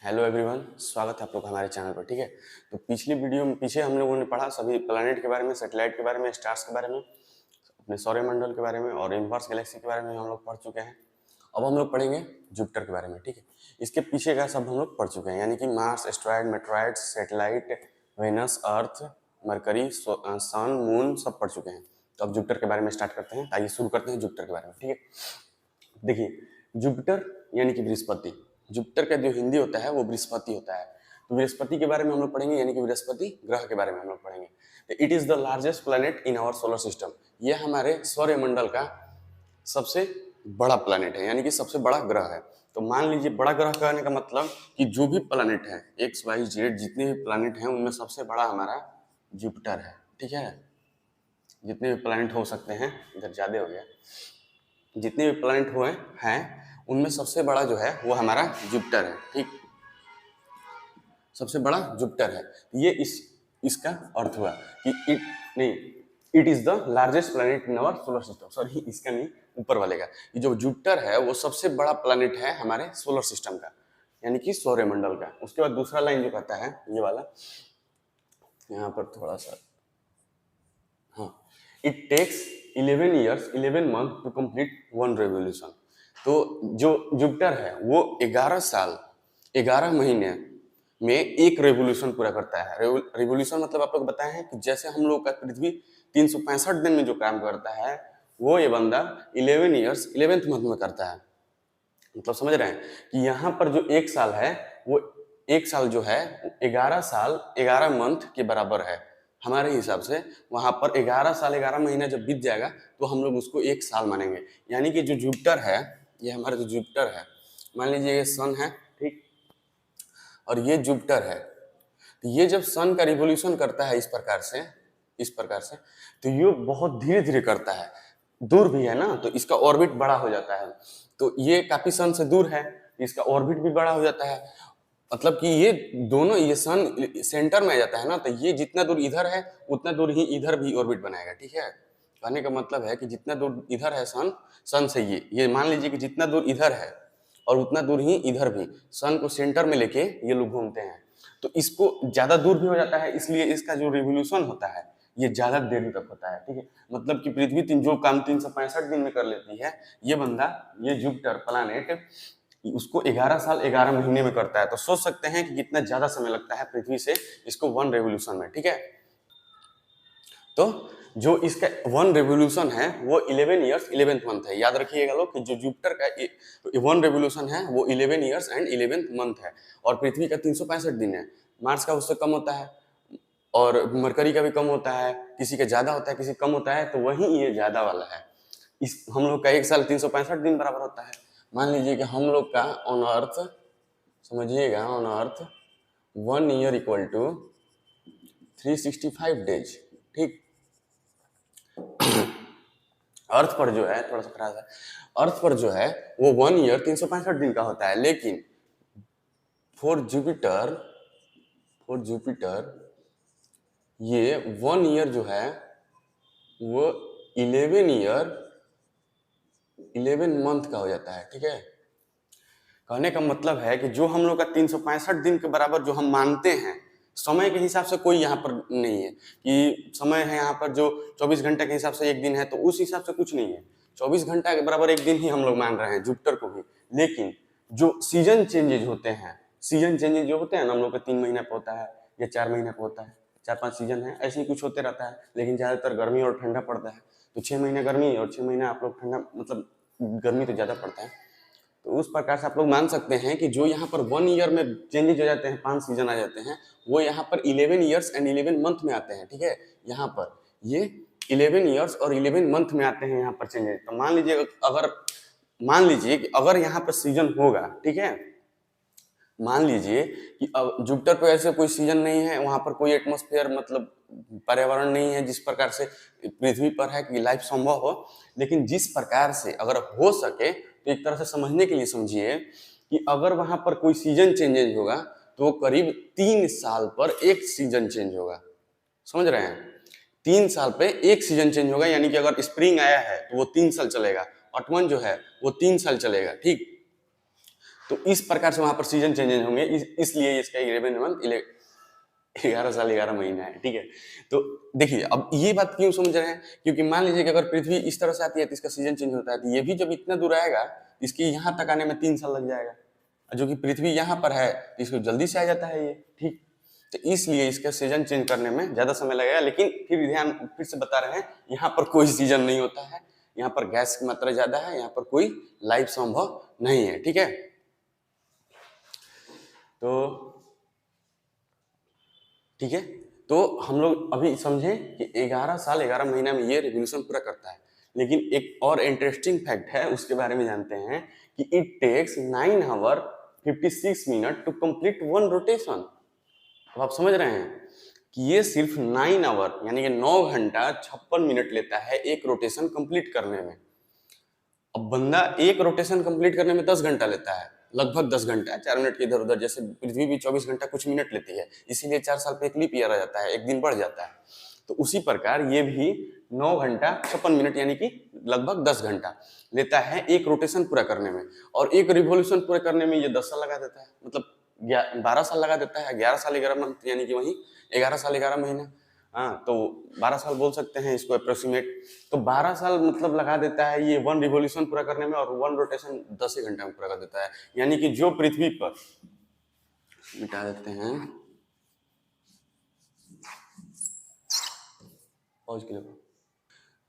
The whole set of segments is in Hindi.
हेलो एवरीवन, स्वागत है आप लोग का हमारे चैनल पर। ठीक है, तो पिछली वीडियो में पीछे हम लोगों ने पढ़ा सभी प्लैनेट के बारे में, सैटेलाइट के बारे में, स्टार्स के बारे में, अपने सौरमंडल के बारे में और यूनिवर्स गैलेक्सी के बारे में हम लोग पढ़ चुके हैं। अब हम लोग पढ़ेंगे जुपिटर के बारे में। ठीक है, इसके पीछे का सब हम लोग पढ़ चुके हैं, यानी कि Mars, asteroid, meteoroids, satellite, Venus, Earth, Mercury, sun, moon सब पढ़ चुके हैं। तो अब जुपिटर के बारे में स्टार्ट करते हैं। आइए शुरू करते हैं जुपिटर के बारे में। ठीक है, देखिए जुपिटर यानी कि बृहस्पति, जुपिटर का जो हिंदी होता है वो बृहस्पति होता है। तो बृहस्पति के बारे में हम लोग पढ़ेंगे, यानी कि बृहस्पति ग्रह के बारे में हम लोग पढ़ेंगे। तो it is the largest planet in our solar system, ये हमारे सौरमंडल का सबसे बड़ा प्लैनेट है, यानी कि सबसे बड़ा ग्रह है। तो मान लीजिए बड़ा ग्रह कहने का मतलब कि जो भी प्लैनेट है एक्स वाई जेड, जितने भी प्लैनेट हैं उनमें सबसे बड़ा हमारा जुपिटर है। ठीक है, जितने भी प्लैनेट हो सकते हैं, इधर ज्यादा हो गया, जितने भी प्लैनेट हुए हैं उनमें सबसे बड़ा जो है वो हमारा जुपिटर है। ठीक, सबसे बड़ा जुपिटर है। ये इसका अर्थ हुआ कि it is the largest planet in our solar system. Sorry, इसका नहीं, ऊपर वाले का। ये जो जुपिटर है वो सबसे बड़ा प्लैनेट है हमारे सोलर सिस्टम का, यानी कि सौरमंडल का। उसके बाद दूसरा लाइन जो कहता है ये वाला, यहाँ पर थोड़ा सा, हाँ, it takes 11 years 11 month to complete one revolution. तो जो जुपिटर है वो 11 साल 11 महीने में एक रेवोल्यूशन पूरा करता है। रेवोल्यूशन मतलब आप लोग बताए हैं कि जैसे हम लोग का पृथ्वी 365 दिन में जो काम करता है वो ये बंदा 11 ईयर्स 11th मंथ में करता है। मतलब समझ रहे हैं कि यहाँ पर जो एक साल है वो एक साल जो है 11 साल 11 मंथ के बराबर है हमारे हिसाब से। वहां पर 11 साल 11 महीना जब बीत जाएगा तो हम लोग उसको एक साल मानेंगे। यानी कि जो जुपिटर है, ये हमारा जो जुपिटर है, मान लीजिए ये सन है, ठीक, और ये जुपिटर है। तो ये जब सन का रिवोल्यूशन करता है इस प्रकार से, तो ये बहुत धीरे धीरे करता है, दूर भी है ना, तो इसका ऑर्बिट बड़ा हो जाता है। तो ये काफी सन से दूर है, इसका ऑर्बिट भी बड़ा हो जाता है। मतलब कि ये दोनों, ये सन सेंटर में आ जाता है ना, तो ये जितना दूर इधर है उतना दूर ही इधर भी ऑर्बिट बनाएगा। ठीक है, कहने का मतलब है कि जितना दूर इधर है सन से ये मान लीजिए कि जितना दूर इधर है और उतना दूर ही इधर भी, सन को सेंटर में लेके ये लोग घूमते हैं। तो इसको ज्यादा दूर भी हो जाता है, इसलिए इसका जो रिवोल्यूशन होता है ये ज्यादा देर तक होता है। ठीक है, मतलब कि पृथ्वी जो काम 365 दिन में कर लेती है, ये बंदा, ये जुपिटर प्लैनेट उसको 11 साल 11 महीने में करता है। तो सोच सकते हैं कि कितना ज्यादा समय लगता है पृथ्वी से इसको वन रेवोल्यूशन में। ठीक है, तो जो इसका वन रेवोल्यूशन है वो 11 ईयर्स 11th मंथ है। याद रखिएगा लोग कि जो जुपिटर का वन रेवोल्यूशन है वो 11 ईयर्स एंड 11th मंथ है, और पृथ्वी का 365 दिन है। मार्स का उससे कम होता है और मरकरी का भी कम होता है, किसी का ज्यादा होता है किसी कम होता है, तो वही ये ज्यादा वाला है। इस हम लोग का एक साल 365 दिन बराबर होता है। मान लीजिए कि हम लोग का ऑन अर्थ, समझिएगा, on earth 1 year equal to 365 days. ठीक, अर्थ पर जो है, थोड़ा सा खराब है, अर्थ पर जो है वो 1 ईयर 365 दिन का होता है। लेकिन फॉर जुपिटर ये 1 ईयर जो है वो 11 ईयर 11 मंथ का हो जाता है। ठीक है, कहने का मतलब है कि जो हम लोग का 365 दिन के बराबर जो हम मानते हैं, समय के हिसाब से कोई यहाँ पर नहीं है कि समय है यहाँ पर जो 24 घंटे के हिसाब से एक दिन है, तो उस हिसाब से कुछ नहीं है। 24 घंटा के बराबर एक दिन ही हम लोग मान रहे हैं जुपिटर को भी। लेकिन जो सीजन चेंजेज होते हैं, सीजन चेंजेज जो होते हैं ना, हम लोग का 3 महीने पर होता है या 4 महीने पर होता है, 4-5 सीजन है, ऐसे ही कुछ होते रहता है। लेकिन ज्यादातर गर्मी और ठंडा पड़ता है, तो 6 महीने गर्मी और 6 महीने आप लोग ठंडा, मतलब गर्मी तो ज्यादा पड़ता है। तो उस प्रकार से आप लोग मान सकते हैं कि जो यहाँ पर 1 ईयर में चेंजेज हो जाते हैं, 5 सीजन आ जाते हैं, वो यहाँ पर 11 ईयर्स एंड 11 मंथ में आते हैं। ठीक है, यहाँ पर ये 11 ईयर्स और 11 मंथ में आते हैं यहाँ पर चेंजेज। तो मान लीजिए कि अगर यहाँ पर सीजन होगा, ठीक है, मान लीजिए कि जुपिटर पे ऐसे कोई सीजन नहीं है, वहां पर कोई एटमॉस्फेयर, मतलब पर्यावरण नहीं है जिस प्रकार से पृथ्वी पर है कि लाइफ संभव हो। लेकिन जिस प्रकार से अगर हो सके, तो एक तरह से समझने के लिए समझिए कि अगर वहां पर कोई सीजन चेंजेज होगा तो करीब 3 साल पर एक सीजन चेंज होगा। समझ रहे हैं, 3 साल पे एक सीजन चेंज होगा। यानी कि अगर स्प्रिंग आया है तो वो 3 साल चलेगा, ऑटमन जो है वो 3 साल चलेगा। ठीक, तो इस प्रकार से वहां पर सीजन चेंजेस होंगे, इसलिए इसका 11 मंथ 11 साल 11 महीना है, ठीक है। तो देखिए अब ये बात क्यों समझ रहे हैं, क्योंकि मान लीजिए कि अगर पृथ्वी इस तरह से आती है तो इसका सीजन चेंज होता है, तो ये भी जब इतना दूर आएगा इसके यहाँ तक आने में 3 साल लग जाएगा, जो कि पृथ्वी यहाँ पर है तो इसको जल्दी से आ जाता है ये, ठीक। तो इसलिए इसका सीजन चेंज करने में ज्यादा समय लगेगा, लेकिन फिर से बता रहे हैं, यहाँ पर कोई सीजन नहीं होता है, यहाँ पर गैस की मात्रा ज्यादा है, यहाँ पर कोई लाइफ संभव नहीं है, ठीक है। तो ठीक है, तो हम लोग अभी समझे कि 11 साल 11 महीना में ये रिवोल्यूशन पूरा करता है। लेकिन एक और इंटरेस्टिंग फैक्ट है, उसके बारे में जानते हैं कि it takes 9 hour 56 minute to complete one rotation. अब आप समझ रहे हैं कि ये सिर्फ 9 आवर यानी कि 9 घंटा 56 मिनट लेता है एक रोटेशन कंप्लीट करने में। अब बंदा एक रोटेशन कंप्लीट करने में 10 घंटा लेता है, लगभग 10 घंटा, 4 मिनट के इधर उधर, जैसे पृथ्वी भी 24 घंटा कुछ मिनट लेती है, इसीलिए 4 साल पे एक लीप ईयर आ जाता है, एक दिन बढ़ जाता है। तो उसी प्रकार ये भी 9 घंटा 56 मिनट यानी कि लगभग 10 घंटा लेता है एक रोटेशन पूरा करने में, और एक रिवोल्यूशन पूरा करने में ये 10 साल लगा देता है, मतलब 12 साल लगा देता है, 11 साल 11 मंथ यानी कि वही 11 साल 11 महीना। हाँ, तो 12 साल बोल सकते हैं इसको अप्रोक्सीमेट। तो 12 साल मतलब लगा देता है ये वन रिवोल्यूशन पूरा करने में, और वन रोटेशन 10 ही घंटे में पूरा कर देता है। यानी कि जो पृथ्वी पर, मिटा देते हैं पॉज के लिए,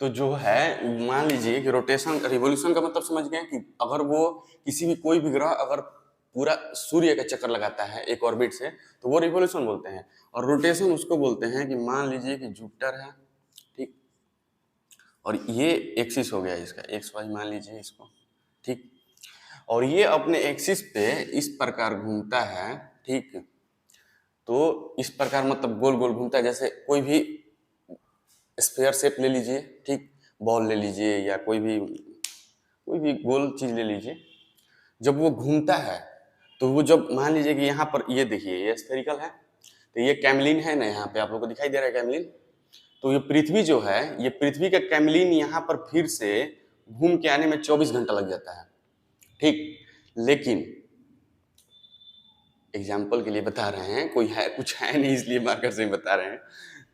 तो जो है मान लीजिए कि रोटेशन रिवोल्यूशन का मतलब समझ गए कि अगर वो किसी भी कोई भी ग्रह अगर पूरा सूर्य का चक्कर लगाता है एक ऑर्बिट से, तो वो रिवोल्यूशन बोलते हैं। और रोटेशन उसको बोलते हैं कि मान लीजिए कि जुपिटर है, ठीक, और ये एक्सिस हो गया इसका, एक्स वाई मान लीजिए इसको, ठीक, और ये अपने एक्सिस पे इस प्रकार घूमता है, ठीक। तो इस प्रकार मतलब गोल गोल घूमता है, जैसे कोई भी स्फीयर शेप ले लीजिए, ठीक, बॉल ले लीजिए या कोई भी गोल चीज ले लीजिए। जब वो घूमता है तो वो जब मान लीजिए कि यहाँ पर ये देखिए ये स्फेरिकल है, तो ये कैमलिन है ना, यहाँ पे आप लोग को दिखाई दे रहा है कैमलिन। तो ये पृथ्वी जो है, ये पृथ्वी का कैमलिन यहाँ पर फिर से घूम के आने में 24 घंटा लग जाता है, ठीक। लेकिन एग्जाम्पल के लिए बता रहे हैं, कोई है कुछ है नहीं इसलिए मार्कर से बता रहे हैं।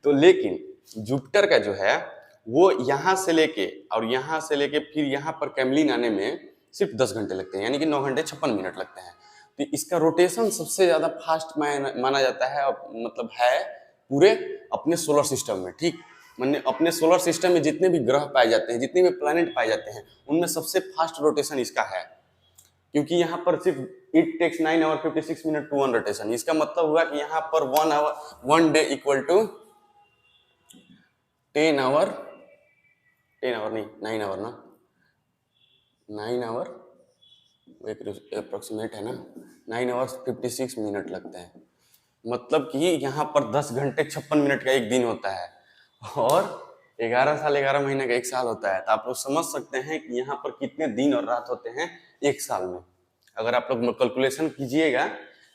तो लेकिन जुपिटर का जो है वो यहाँ से लेके और यहाँ से लेके फिर यहाँ पर कैमलिन आने में सिर्फ 10 घंटे लगते हैं, यानी कि 9 घंटे 56 मिनट लगते हैं। तो इसका रोटेशन सबसे ज्यादा फास्ट माना जाता है, मतलब है पूरे अपने सोलर सिस्टम में, ठीक। मैंने अपने सोलर सिस्टम में जितने भी ग्रह पाए जाते हैं, जितने भी प्लैनेट पाए जाते हैं, उनमें सबसे फास्ट रोटेशन इसका है, क्योंकि यहाँ पर सिर्फ it takes 9 hour 56 minute to one rotation. इसका मतलब हुआ कि यहाँ पर 1 डे इक्वल टू 10 आवर नहीं 9 आवर ना, 9 आवर अप्रोक्सीमेट है ना, 9 आवर्स 56 मिनट लगते हैं। मतलब कि यहाँ पर 10 घंटे 56 मिनट का एक दिन होता है, और 11 साल 11 महीने का एक साल होता है। तो आप लोग समझ सकते हैं कि यहाँ पर कितने दिन और रात होते हैं एक साल में। अगर आप लोग कैलकुलेशन कीजिएगा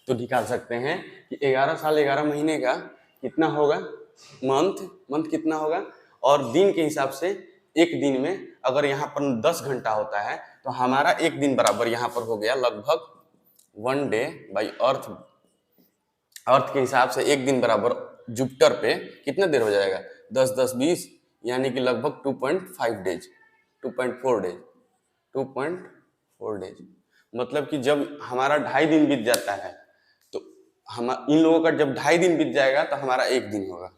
तो निकाल सकते हैं कि 11 साल 11 महीने का कितना होगा, मंथ कितना होगा, और दिन के हिसाब से एक दिन में अगर यहाँ पर 10 घंटा होता है तो हमारा एक दिन बराबर यहाँ पर हो गया लगभग 1 डे बाई अर्थ के हिसाब से एक दिन बराबर जुपिटर पे कितना देर हो जाएगा, 10 10 20, यानी कि लगभग 2.5 डेज, 2.4 डेज। मतलब कि जब हमारा 2.5 दिन बीत जाता है तो हम इन लोगों का जब 2.5 दिन बीत जाएगा तो हमारा एक दिन होगा,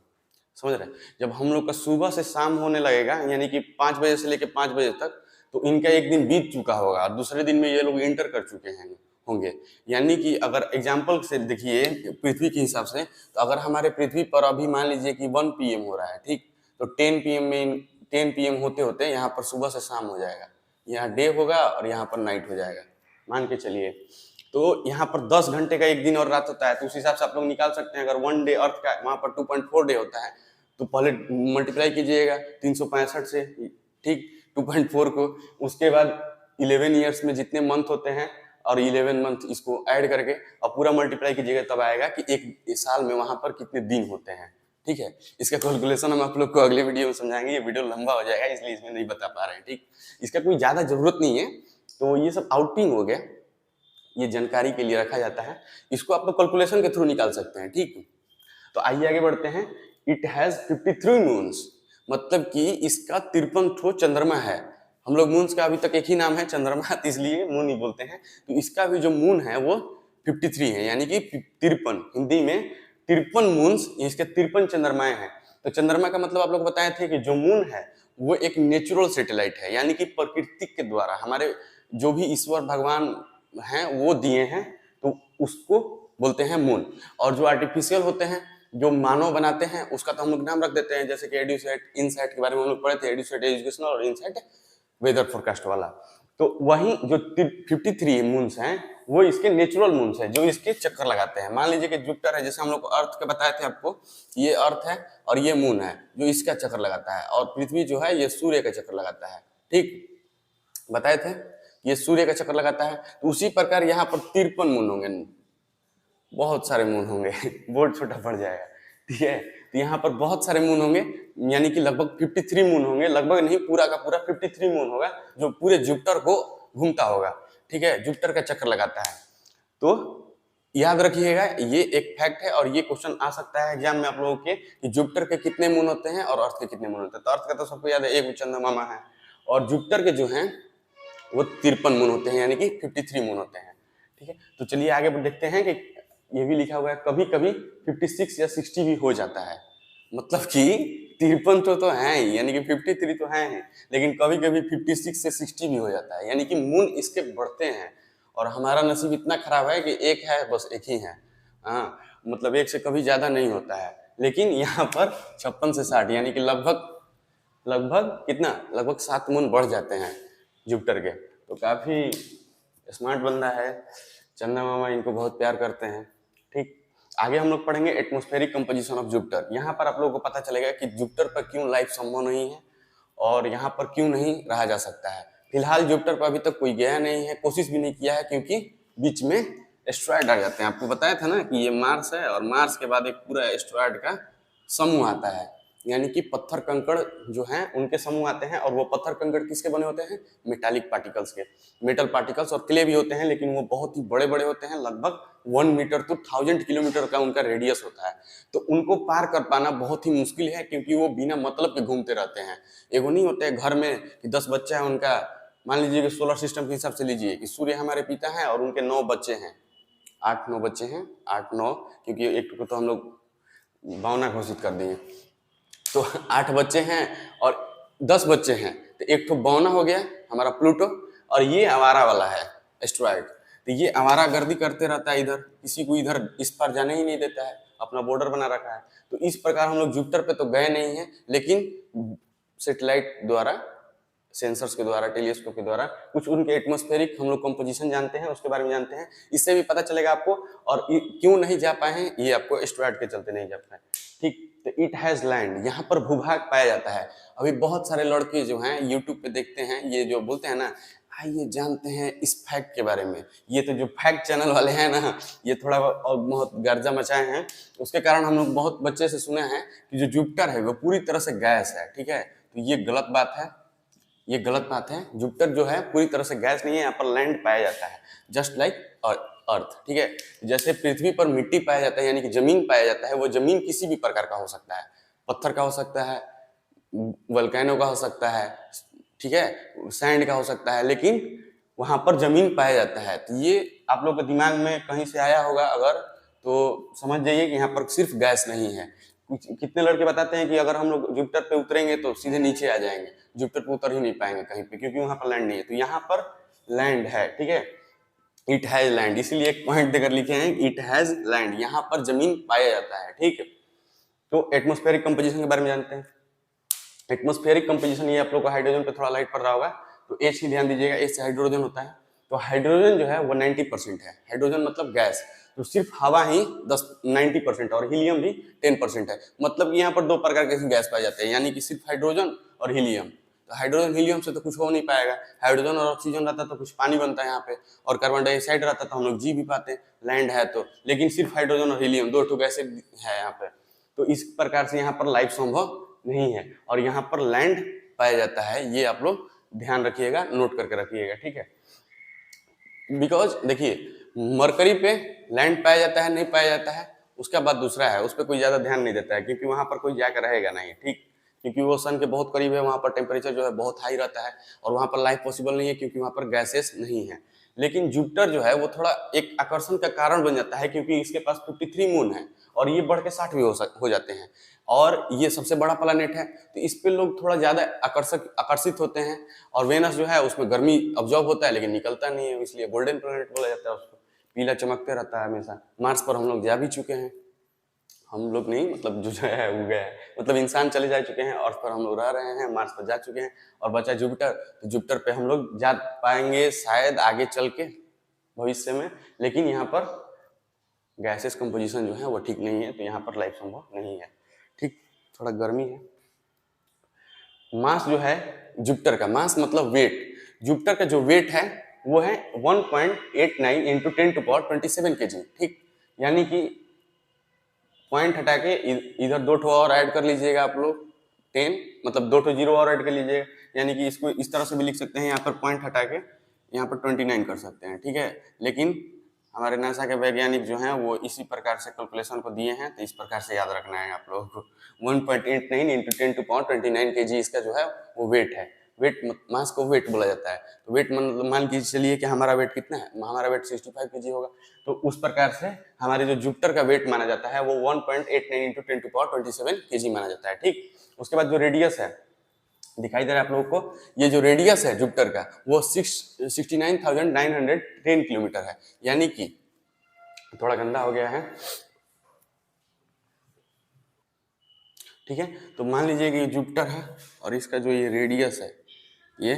समझ रहे हैं। जब हम लोग का सुबह से शाम होने लगेगा, यानी कि 5 बजे से लेकर 5 बजे तक, तो इनका एक दिन बीत चुका होगा और दूसरे दिन में ये लोग इंटर कर चुके हैं होंगे। यानी कि अगर एग्जाम्पल से देखिए पृथ्वी के हिसाब से, तो अगर हमारे पृथ्वी पर अभी मान लीजिए कि 1 PM हो रहा है, ठीक, तो 10 PM होते होते यहाँ पर सुबह से शाम हो जाएगा, यहाँ डे होगा और यहाँ पर नाइट हो जाएगा, मान के चलिए। तो यहाँ पर 10 घंटे का एक दिन और रात होता है, तो उस हिसाब से आप लोग निकाल सकते हैं। अगर 1 डे अर्थ का वहाँ पर 2.4 डे होता है, तो पहले मल्टीप्लाई कीजिएगा 365 से, ठीक, 2.4 को, उसके बाद 11 ईयर्स में जितने मंथ होते हैं और 11 मंथ इसको ऐड करके और पूरा मल्टीप्लाई कीजिएगा, तब आएगा कि एक साल में वहां पर कितने दिन होते हैं, ठीक है। इसका कैलकुलेशन हम आप लोग को अगले वीडियो में समझाएंगे, ये वीडियो लंबा हो जाएगा इसलिए इसमें नहीं बता पा रहे हैं, ठीक। इसका कोई ज्यादा जरूरत नहीं है। तो ये सब आउटिंग हो गया, ये जानकारी के लिए रखा जाता है। इसको आप लोग कैलकुलेशन के थ्रू निकाल सकते हैं, ठीक। तो आइए आगे बढ़ते हैं। इट हैज 53 मून्स, मतलब कि इसका 53 ठो चंद्रमा है। हम लोग मून्स का अभी तक एक ही नाम है चंद्रमा, तो इसलिए मून ही बोलते हैं। तो इसका भी जो मून है वो 53 है, यानी कि 53, हिंदी में 53 मून्स, इसके 53 चंद्रमाएं हैं। तो चंद्रमा का मतलब आप लोग बताए थे कि जो मून है वो एक नेचुरल सैटेलाइट है, यानी कि प्रकृति के द्वारा हमारे जो भी ईश्वर भगवान हैं वो दिए हैं, तो उसको बोलते हैं मून। और जो आर्टिफिशियल होते हैं, जो मानव बनाते हैं, उसका तो हम लोग नाम रख देते हैं, जैसे कि एड्यूसेट, इनसेट के बारे में हम लोग पढ़े थे, एड्यूसेट एजुकेशनल और इनसेट वेदर फोरकास्ट वाला। तो वही जो 53 मून्स हैं वो इसके नेचुरल मून्स हैं, जो इसके चक्कर लगाते हैं। मान लीजिए कि जुपिटर है, जैसे हम लोग अर्थ के बताए थे आपको, ये अर्थ है और ये मून है जो इसका चक्कर लगाता है, और पृथ्वी जो है ये सूर्य का चक्कर लगाता है, ठीक बताए थे, ये सूर्य का चक्कर लगाता है। तो उसी प्रकार यहाँ पर 53 मून होंगे, बहुत सारे मून होंगे बोर्ड छोटा पड़ जाएगा, ठीक है। तो यहाँ पर बहुत सारे मून होंगे, यानी कि लगभग 53 मून होंगे, लगभग नहीं पूरा का पूरा 53 मून होगा जो पूरे जुपिटर को घूमता होगा, ठीक है, जुपिटर का चक्कर लगाता है। तो याद रखिएगा, ये एक फैक्ट है और ये क्वेश्चन आ सकता है एग्जाम में आप लोगों के कि जुपिटर के कितने मून होते हैं और अर्थ के कितने मून होते हैं। तो अर्थ का तो सबको याद है, एक चंद्रमा है, और जुपिटर के जो हैं वो 53 मून होते हैं, यानी कि 53 मून होते हैं, ठीक है। तो चलिए आगे देखते हैं कि ये भी लिखा हुआ है कभी कभी 56 या 60 भी हो जाता है, मतलब कि 53 तो है ही, यानी कि 53 तो है ही, लेकिन कभी कभी 56 से 60 भी हो जाता है, यानी कि मून इसके बढ़ते हैं। और हमारा नसीब इतना खराब है कि एक है, बस एक ही है, हाँ, मतलब एक से कभी ज्यादा नहीं होता है। लेकिन यहाँ पर 56 से 60 यानी कि लगभग कितना, लगभग 7 मून बढ़ जाते हैं जुपिटर के। तो काफी स्मार्ट बंदा है चंदा मामा, इनको बहुत प्यार करते हैं, ठीक। आगे हम लोग पढ़ेंगे एटमॉस्फेरिक कंपोजिशन ऑफ जुपिटर। यहाँ पर आप लोगों को पता चलेगा कि जुपिटर पर क्यों लाइफ संभव नहीं है और यहाँ पर क्यों नहीं रहा जा सकता है। फिलहाल जुपिटर पर अभी तक कोई गया नहीं है, कोशिश भी नहीं किया है, क्योंकि बीच में एस्ट्रॉयड आ जाते हैं। आपको बताया था ना कि ये मार्स है और मार्स के बाद एक पूरा एस्ट्रॉयड का समूह आता है, यानी कि पत्थर कंकड़ जो हैं उनके समूह आते हैं। और वो पत्थर कंकड़ किसके बने होते हैं, मेटालिक पार्टिकल्स के, मेटल पार्टिकल्स और क्ले भी होते हैं, लेकिन वो बहुत ही बड़े बड़े होते हैं, लगभग 1 मीटर तो 1000 किलोमीटर का उनका रेडियस होता है। तो उनको पार कर पाना बहुत ही मुश्किल है, क्योंकि वो बिना मतलब के घूमते रहते हैं। एगो नहीं होते घर में कि 10 बच्चा है उनका, मान लीजिए कि सोलर सिस्टम के हिसाब से लीजिए कि सूर्य हमारे पिता हैं और उनके 9 बच्चे हैं, 8-9 बच्चे हैं, 8-9, क्योंकि एक को तो हम लोग भावना घोषित कर दिए। तो 8 बच्चे हैं और 10 बच्चे हैं, तो एक तो बौना हो गया हमारा प्लूटो, और ये आवारा वाला है एस्ट्रॉयड। तो ये आवारा गर्दी करते रहता है, इधर किसी को इधर इस पर जाने ही नहीं देता है, अपना बॉर्डर बना रखा है। तो इस प्रकार हम लोग जुपिटर पे तो गए नहीं हैं, लेकिन सैटेलाइट द्वारा, सेंसर्स के द्वारा, टेलीस्कोप के द्वारा कुछ उनके एटमॉस्फेरिक हम लोग कंपोजिशन जानते हैं, उसके बारे में जानते हैं, इससे भी पता चलेगा आपको। और क्यों नहीं जा पाए हैं, ये आपको एस्ट्रॉयड के चलते नहीं जा पाए, ठीक। तो इट हैज लैंड, यहाँ पर भूभाग पाया जाता है। अभी बहुत सारे लड़के जो हैं यूट्यूब पे देखते हैं, ये जो बोलते हैं ना, आइए जानते हैं इस फैक्ट के बारे में, ये तो जो फैक्ट चैनल वाले हैं ना, ये थोड़ा बहुत गर्जा मचाए हैं। उसके कारण हम लोग बहुत बच्चे से सुने हैं कि जो जुपिटर है वो पूरी तरह से गैस है, ठीक है। तो ये गलत बात है, ये गलत बात है। जुपिटर जो है पूरी तरह से गैस नहीं है, यहाँ पर लैंड पाया जाता है, जस्ट लाइक अर्थ, ठीक है। जैसे पृथ्वी पर मिट्टी पाया जाता है, यानी कि जमीन पाया जाता है, वो जमीन किसी भी प्रकार का हो सकता है, पत्थर का हो सकता है, वल्केनो का हो सकता है, ठीक है, सैंड का हो सकता है, लेकिन वहां पर जमीन पाया जाता है। तो ये आप लोग के दिमाग में कहीं से आया होगा अगर, तो समझ जाइए कि यहाँ पर सिर्फ गैस नहीं है। कितने लड़के बताते हैं कि अगर हम लोग जुपिटर पे उतरेंगे तो सीधे नीचे आ जाएंगे, जुपिटर पे उतर ही नहीं पाएंगे कहीं पे, क्योंकि वहां पर लैंड नहीं है। तो यहाँ पर लैंड है, ठीक है, इट हैज लैंड, इसीलिए एक पॉइंट देकर लिखे हैं इट हैज लैंड, यहाँ पर जमीन पाया जाता है, ठीक है। तो एटमॉस्फेरिक कंपोजिशन के बारे में जानते हैं। एटमॉस्फेरिक कंपोजिशन, ये आप लोग को हाइड्रोजन पे थोड़ा लाइट पड़ रहा होगा, तो एच की ध्यान दीजिएगा, एच से हाइड्रोजन होता है। तो हाइड्रोजन जो है वो 90% है, हाइड्रोजन मतलब गैस, तो सिर्फ हवा ही 90% और हीलियम भी 10% है। मतलब कि यहाँ पर 2 प्रकार के गैस पाए जाते हैं, यानी कि सिर्फ हाइड्रोजन और हीलियम। तो हाइड्रोजन हीलियम से तो कुछ हो नहीं पाएगा, हाइड्रोजन और ऑक्सीजन रहता तो कुछ पानी बनता है यहाँ पे, और कार्बन डाइऑक्साइड रहता तो हम लोग जी भी पाते, लैंड है तो। लेकिन सिर्फ हाइड्रोजन और हीलियम 2 गैस है यहाँ पे, तो इस प्रकार से यहाँ पर लाइफ संभव नहीं है, और यहाँ पर लैंड पाया जाता है। ये आप लोग ध्यान रखिएगा, नोट करके रखिएगा, ठीक है। बिकॉज देखिए मरकरी पे लैंड पाया जाता है नहीं पाया जाता है उसका बात दूसरा है, उस पर कोई ज्यादा ध्यान नहीं देता है क्योंकि वहां पर कोई जाकर रहेगा नहीं, ठीक, क्योंकि वो सन के बहुत करीब है, वहां पर टेम्परेचर जो है बहुत हाई रहता है और वहां पर लाइफ पॉसिबल नहीं है क्योंकि वहां पर गैसेस नहीं है। लेकिन जुपिटर जो है वो थोड़ा एक आकर्षण का कारण बन जाता है क्योंकि इसके पास 53 मून है और ये बढ़ के 60 भी हो जाते हैं और ये सबसे बड़ा प्लानेट है, तो इस पे लोग थोड़ा ज्यादा आकर्षित होते हैं। और वेनस जो है उसमें गर्मी ऑब्जॉर्व होता है लेकिन निकलता नहीं है, इसलिए गोल्डन प्लेनेट बोला जाता है उसको, पीला चमकते रहता है हमेशा। मार्स पर हम लोग जा भी चुके हैं, हम लोग नहीं मतलब जो है वो गया है, मतलब इंसान चले जा चुके हैं, अर्थ पर हम लोग रह रहे हैं, मार्स पर जा चुके हैं और बचा जुपिटर, तो जुपिटर पे हम लोग जा पाएंगे शायद आगे चल के भविष्य में, लेकिन यहाँ पर गैसेस कंपोजिशन जो है वो ठीक नहीं है, तो यहाँ पर लाइफ संभव नहीं है, ठीक, थोड़ा गर्मी है। मास जो है जुपिटर का, मास मतलब वेट, जुपिटर का जो वेट है वो है 1.89 इंटू 10⁻27 kg, ठीक, यानी कि पॉइंट हटा के इधर 2 ठो और ऐड कर लीजिएगा आप लोग, 10 मतलब 2 ठो जीरो और ऐड कर लीजिएगा, यानी कि इसको इस तरह से भी लिख सकते हैं, यहाँ पर पॉइंट हटा के यहाँ पर 29 कर सकते हैं, ठीक है। लेकिन हमारे नासा के वैज्ञानिक जो हैं वो इसी प्रकार से कैलकुलेशन को दिए हैं, तो इस प्रकार से याद रखना है आप लोगों को, 1.89 इंटू 10⁻29 kg इसका जो है वो वेट है। वेट मास को वेट बोला जाता है, तो वेट मान के चलिए कि हमारा वेट कितना है, हमारा वेट 65 kg होगा, तो उस प्रकार से हमारे जो जुपिटर का वेट माना जाता है वो 1.89 इंटू 10⁻27 kg माना जाता है, ठीक। उसके बाद जो रेडियस है दिखाई दे रहा है आप लोगों को, ये जो रेडियस है जुपिटर का वो 69,910 किलोमीटर है, यानी कि थोड़ा गंदा हो गया है, ठीक है। तो मान लीजिए कि जुपिटर है और इसका जो ये रेडियस है, ये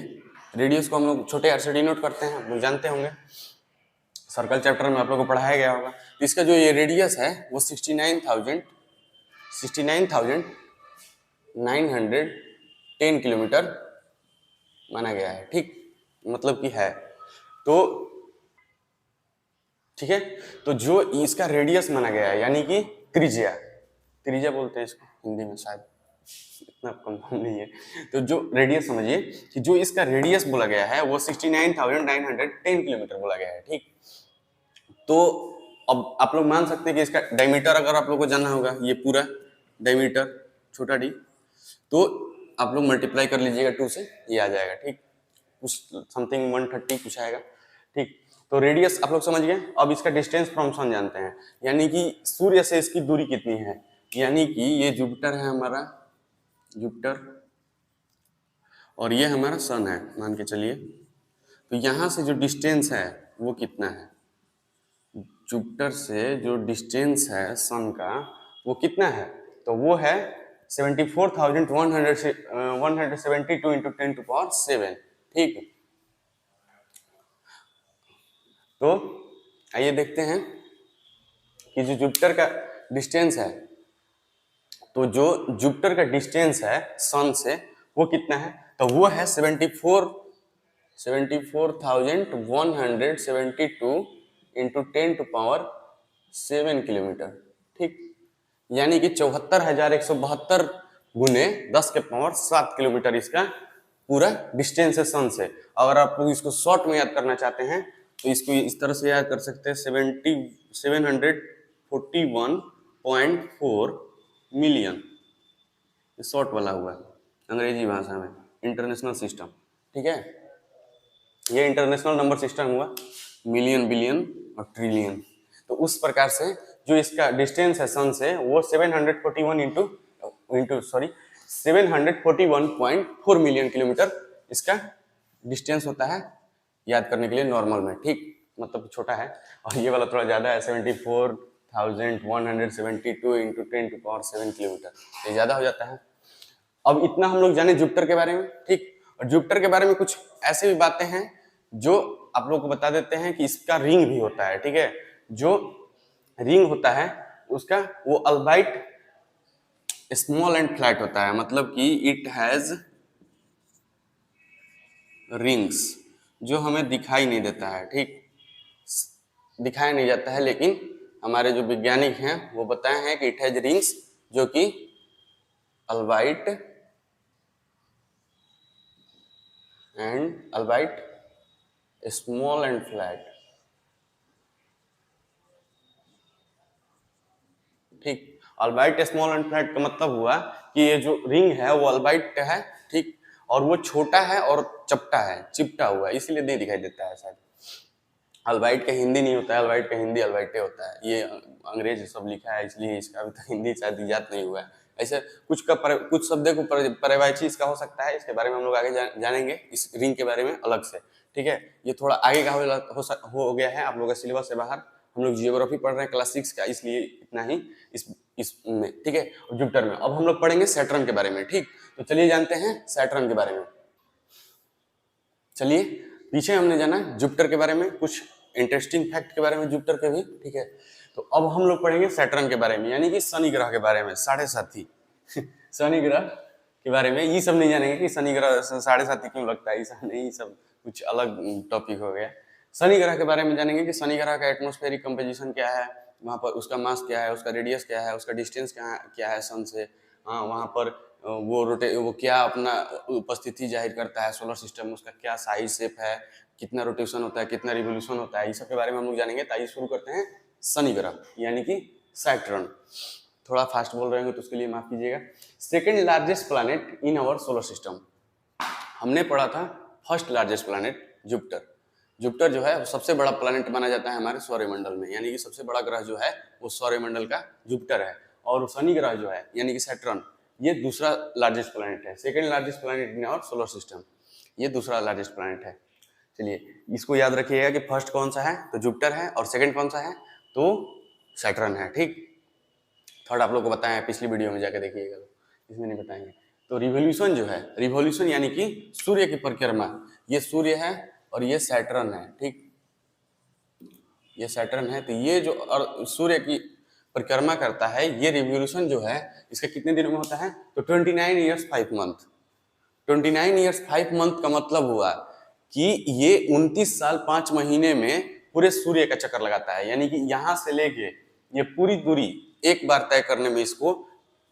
रेडियस को हम लोग छोटे आर से डिनोट करते हैं, आप लोग जानते होंगे, सर्कल चैप्टर में आप लोगों को पढ़ाया गया होगा। तो इसका जो ये रेडियस है वो 69,910 किलोमीटर माना गया है, ठीक, मतलब कि है, तो ठीक है। तो जो इसका रेडियस माना गया है यानी कि त्रिज्या, त्रिज्या बोलते हैं इसको हिंदी में, शायद इतना कंफर्म नहीं है, तो जो रेडियस समझिए कि जो इसका रेडियस बोला गया है वो 69,910 किलोमीटर बोला गया है, ठीक। तो अब आप लोग मान सकते हैं कि इसका डायमीटर अगर आप लोग को जानना होगा, ये पूरा डायमीटर छोटा डी, तो आप लोग मल्टीप्लाई कर लीजिएगा 2 से, ये आ जाएगा, ठीक, कुछ समथिंग 130 कुछ आएगा, ठीक। तो रेडियस आप लोग समझ गए। अब इसका डिस्टेंस फ्रॉम सन जानते हैं, यानी कि सूर्य से इसकी दूरी कितनी है, यानी कि ये जुपिटर है हमारा, जुपिटर, और ये हमारा सन है मान के चलिए, तो यहाँ से जो डिस्टेंस है वो कितना है, जुपिटर से जो डिस्टेंस है सन का वो कितना है, तो वो है 74,172 इंटू 10⁻7, ठीक। तो आइए देखते हैं कि जो जुपिटर का डिस्टेंस है, तो जो जुपिटर का डिस्टेंस है सन से वो कितना है, तो वो है 74,172 इंटू 10⁻7 किलोमीटर, ठीक, यानी कि 74,172 गुने 10 के पावर 7 किलोमीटर इसका पूरा डिस्टेंस है सन से। अगर आप लोग इसको शॉर्ट में याद करना चाहते हैं तो इसको इस तरह से याद कर सकते हैं, 741.4 मिलियन, शॉर्ट वाला हुआ अंग्रेजी भाषा में, इंटरनेशनल सिस्टम, ठीक है, ये इंटरनेशनल नंबर सिस्टम हुआ, मिलियन, बिलियन और ट्रिलियन। तो उस प्रकार से जो इसका डिस्टेंस है सन से वो 741 मिलियन किलोमीटर इसका डिस्टेंस होता है, याद करने के लिए नॉर्मल में, ठीक, मतलब छोटा है, और ये वाला थोड़ा ज्यादा है 74,172 इंटू 10⁻7 किलोमीटर, ये ज्यादा हो जाता है। अब इतना हम लोग जाने जुपिटर के बारे में, ठीक, और जुपिटर के बारे में कुछ ऐसे भी बातें हैं जो आप लोग को बता देते हैं कि इसका रिंग भी होता है, ठीक है, जो रिंग होता है उसका वो अल्बाइट स्मॉल एंड फ्लैट होता है, मतलब कि इट हैज रिंग्स, जो हमें दिखाई नहीं देता है, ठीक, दिखाया नहीं जाता है, लेकिन हमारे जो वैज्ञानिक हैं वो बताए हैं कि इट हैज रिंग्स, जो कि अल्बाइट स्मॉल एंड फ्लैट, ठीक। अल्बाइट स्मॉल एंड फ्लैट का मतलब हुआ कि ये जो रिंग है वो अल्बाइट है, ठीक, और वो छोटा है और चपटा है, चिपटा हुआ है, इसीलिए नहीं दिखाई देता है शायद। अल्बाइट का हिंदी नहीं होता है, अल्बाइट का हिंदी अल्बाइटे होता है, ये अंग्रेज सब लिखा है इसलिए इसका अभी तक हिंदी शायद इजाद नहीं हुआ है। ऐसे कुछ शब्द को पर्यायवाची इसका हो सकता है, इसके बारे में हम लोग आगे जानेंगे इस रिंग के बारे में अलग से, ठीक है। ये थोड़ा आगे का हो गया है, आप लोगों का सिलेबस से बाहर। हम लोग जियोग्राफी पढ़ रहे हैं क्लास 6 का, इसलिए इतना ही इसमें, ठीक है। जुपिटर में अब हम लोग पढ़ेंगे सैटर्न के बारे में, ठीक। तो चलिए जानते हैं सैटर्न के बारे में। चलिए, पीछे हमने जाना जुपिटर के बारे में, कुछ इंटरेस्टिंग फैक्ट के बारे में जुपिटर के भी, ठीक है। तो अब हम लोग पढ़ेंगे सैटर्न के बारे में, यानी कि शनि ग्रह के बारे में, साढ़े साथी शनि ग्रह के बारे में। ये सब नहीं जानेंगे कि शनि ग्रह साढ़े साथी क्यों लगता है, ऐसा नहीं, सब कुछ अलग टॉपिक हो गया। शनि ग्रह के बारे में जानेंगे कि शनि ग्रह का एटमॉस्फेरिक कंपोजिशन क्या है, वहाँ पर उसका मास क्या है, उसका रेडियस क्या है, उसका डिस्टेंस क्या है सन से, हाँ वहाँ पर वो क्या अपना उपस्थिति जाहिर करता है सोलर सिस्टम में, उसका क्या साइज शेप है, कितना रोटेशन होता है, कितना रिवोल्यूशन होता है, इस सब के बारे में हम लोग जानेंगे। तो आइए शुरू करते हैं शनि ग्रह यानी कि सैटर्न। थोड़ा फास्ट बोल रहे होंगे तो उसके लिए माफ कीजिएगा। Second largest planet in our solar system. हमने पढ़ा था first largest planet Jupiter. Jupiter जो है वो सबसे बड़ा प्लैनेट माना जाता है हमारे सौरमंडल में, यानी कि सबसे बड़ा ग्रह जो है वो सौरमंडल का जुपिटर है। और शनि ग्रह जो है यानी कि सैटर्न, ये दूसरा लार्जेस्ट प्लैनेट है, second largest planet in our solar system, ये दूसरा लार्जेस्ट प्लैनेट है। चलिए इसको याद रखिएगा कि फर्स्ट कौन सा है तो जुपिटर है, और सेकंड कौन सा है तो सैटर्न है, ठीक। थर्ड आप लोग को बताया है, पिछली वीडियो में जाके देखिएगा, इसमें नहीं बताएंगे। तो रिवोल्यूशन जो है, रिवोल्यूशन यानी कि सूर्य की परिक्रमा, ये सूर्य है और ये सैटर्न है, ठीक, ये सैटर्न है। तो ये जो और सूर्य की परिक्रमा करता है, ये रिवोल्यूशन जो है इसका कितने दिनों में होता है तो 29 ईयर्स 5 मंथ। 29 ईयर्स 5 मंथ का मतलब हुआ कि ये 29 साल 5 महीने में पूरे सूर्य का चक्कर लगाता है, यानी कि यहां से लेके ये पूरी दूरी एक बार तय करने में इसको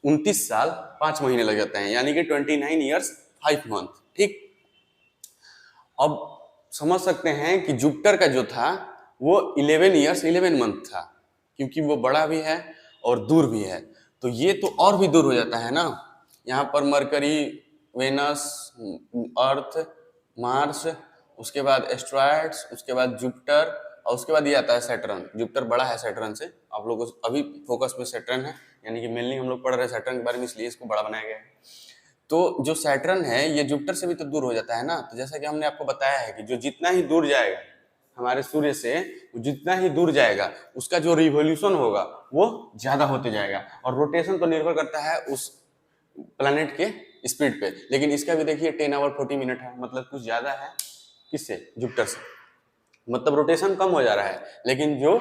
29 साल 5 महीने लग जाते हैं, यानी कि 29 ईयर्स 5 मंथ, ठीक। अब समझ सकते हैं कि जुपिटर का जो था वो 11 ईयर्स 11 मंथ था, क्योंकि वो बड़ा भी है और दूर भी है। तो ये तो और भी दूर हो जाता है ना, यहाँ पर मरकरी, वेनस, अर्थ, मार्स, उसके बाद एस्ट्रॉयड्स, उसके बाद जुपिटर, और उसके बाद ये आता है सैटर्न। जुपिटर बड़ा है सैटर्न से, आप लोगों को अभी फोकस में सैटर्न है, यानी कि मेनली हम लोग पढ़ रहे हैं सैटर्न के बारे में, इसलिए इसको बड़ा बनाया गया है। तो जो सैटर्न है ये जुपिटर से भी तो दूर हो जाता है ना। तो जैसा कि हमने आपको बताया है कि जो जितना ही दूर जाएगा हमारे सूर्य से, जितना ही दूर जाएगा उसका जो रिवोल्यूशन होगा वो ज्यादा होते जाएगा, और रोटेशन तो निर्भर करता है उस प्लैनेट के स्पीड पे। लेकिन इसका भी देखिए 10 आवर 40 मिनट है, मतलब कुछ ज्यादा है किससे, जुपिटर से, मतलब रोटेशन कम हो जा रहा है, लेकिन जो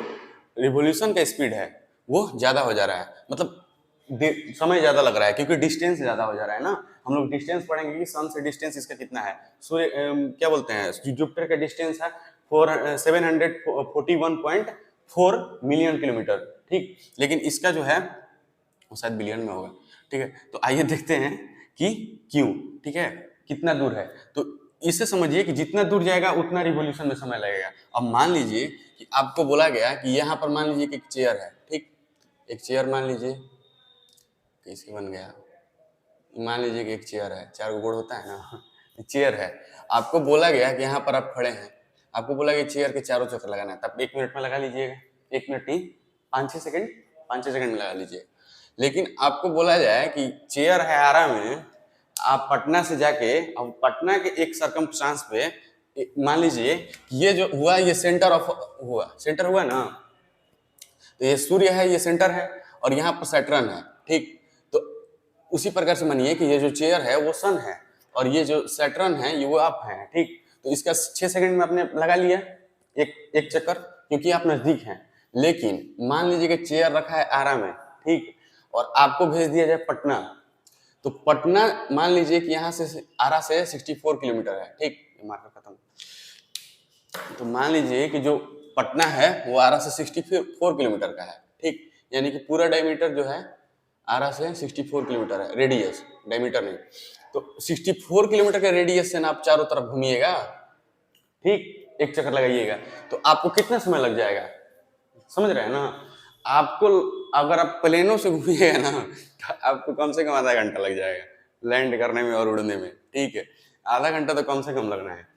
रिवोल्यूशन का स्पीड है वो ज्यादा हो जा रहा है, मतलब समय ज्यादा लग रहा है, क्योंकि डिस्टेंस ज्यादा हो जा रहा है ना। हम लोग डिस्टेंस पढ़ेंगे कि सन से डिस्टेंस इसका कितना है। सूर्य क्या बोलते हैं, जुपिटर का डिस्टेंस है 741.4 मिलियन किलोमीटर, ठीक। लेकिन इसका जो है वो शायद बिलियन में होगा, ठीक है। तो आइए देखते हैं कि क्यों, ठीक है, कितना दूर है। तो इससे समझिए कि जितना दूर जाएगा उतना रिवोल्यूशन में समय लगेगा। अब मान लीजिए कि आपको बोला गया कि यहाँ पर मान लीजिए कि एक चेयर है, ठीक, एक चेयर मान लीजिए, कैसे बन गया, मान लीजिए कि एक चेयर है, 4 गोड़ होता है ना, चेयर है। आपको बोला गया कि यहाँ पर आप खड़े हैं, आपको बोला कि चेयर के चारों चक्कर लगाना है, तब 1 मिनट में लगा लीजिएगा, 1 मिनट नहीं 5-6 सेकंड, 5-6 सेकंड में लगा लीजिए। लेकिन आपको बोला जाए कि चेयर है आरा में, आप पटना से जाके, अब पटना के एक सरकमस्टांस पे मान लीजिए ये जो हुआ ये सेंटर हुआ ना, तो ये सूर्य है, ये सेंटर है, और यहाँ पर सैटर्न है, ठीक। तो उसी प्रकार से मानिए कि ये जो चेयर है वो सन है, और ये जो सैटर्न है ये वो आप है, ठीक। तो इसका 6 सेकंड में आपने लगा लिया एक चक्कर, क्योंकि आप नजदीक हैं। लेकिन मान लीजिए कि चेयर रखा है आरा में, ठीक, और आपको भेज दिया जाए पटना, तो पटना मान लीजिए कि यहाँ से आरा से 64 किलोमीटर है, ठीक, मार्कर खत्म। तो मान लीजिए कि जो पटना है वो आरा से 64 किलोमीटर का है, ठीक, यानी कि पूरा डायमीटर जो है आरा से 64 किलोमीटर है, रेडियस, डायमीटर नहीं। तो 64 किलोमीटर के रेडियस से ना आप चारों तरफ घूमिएगा, ठीक, एक चक्कर लगाइएगा, तो आपको कितना समय लग जाएगा, समझ रहे हैं ना। आपको अगर आप प्लेनों से घूमिएगा ना तो आपको कम से कम आधा घंटा लग जाएगा लैंड करने में और उड़ने में, ठीक है, आधा घंटा तो कम से कम लगना है।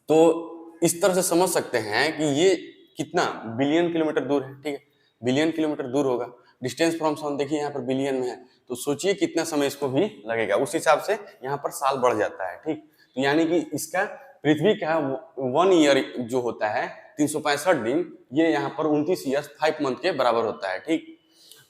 तो इस तरह से समझ सकते हैं कि ये कितना बिलियन किलोमीटर दूर है, ठीक है, बिलियन किलोमीटर दूर होगा। डिस्टेंस फ्रॉम सन देखिए यहाँ पर बिलियन में है, तो सोचिए कितना समय इसको भी लगेगा, उस हिसाब से यहाँ पर साल बढ़ जाता है, ठीक। तो यानी कि इसका पृथ्वी का 1 ईयर जो होता है 365 दिन, ये यहाँ पर 29 ईयर्स 5 मंथ के बराबर होता है, ठीक।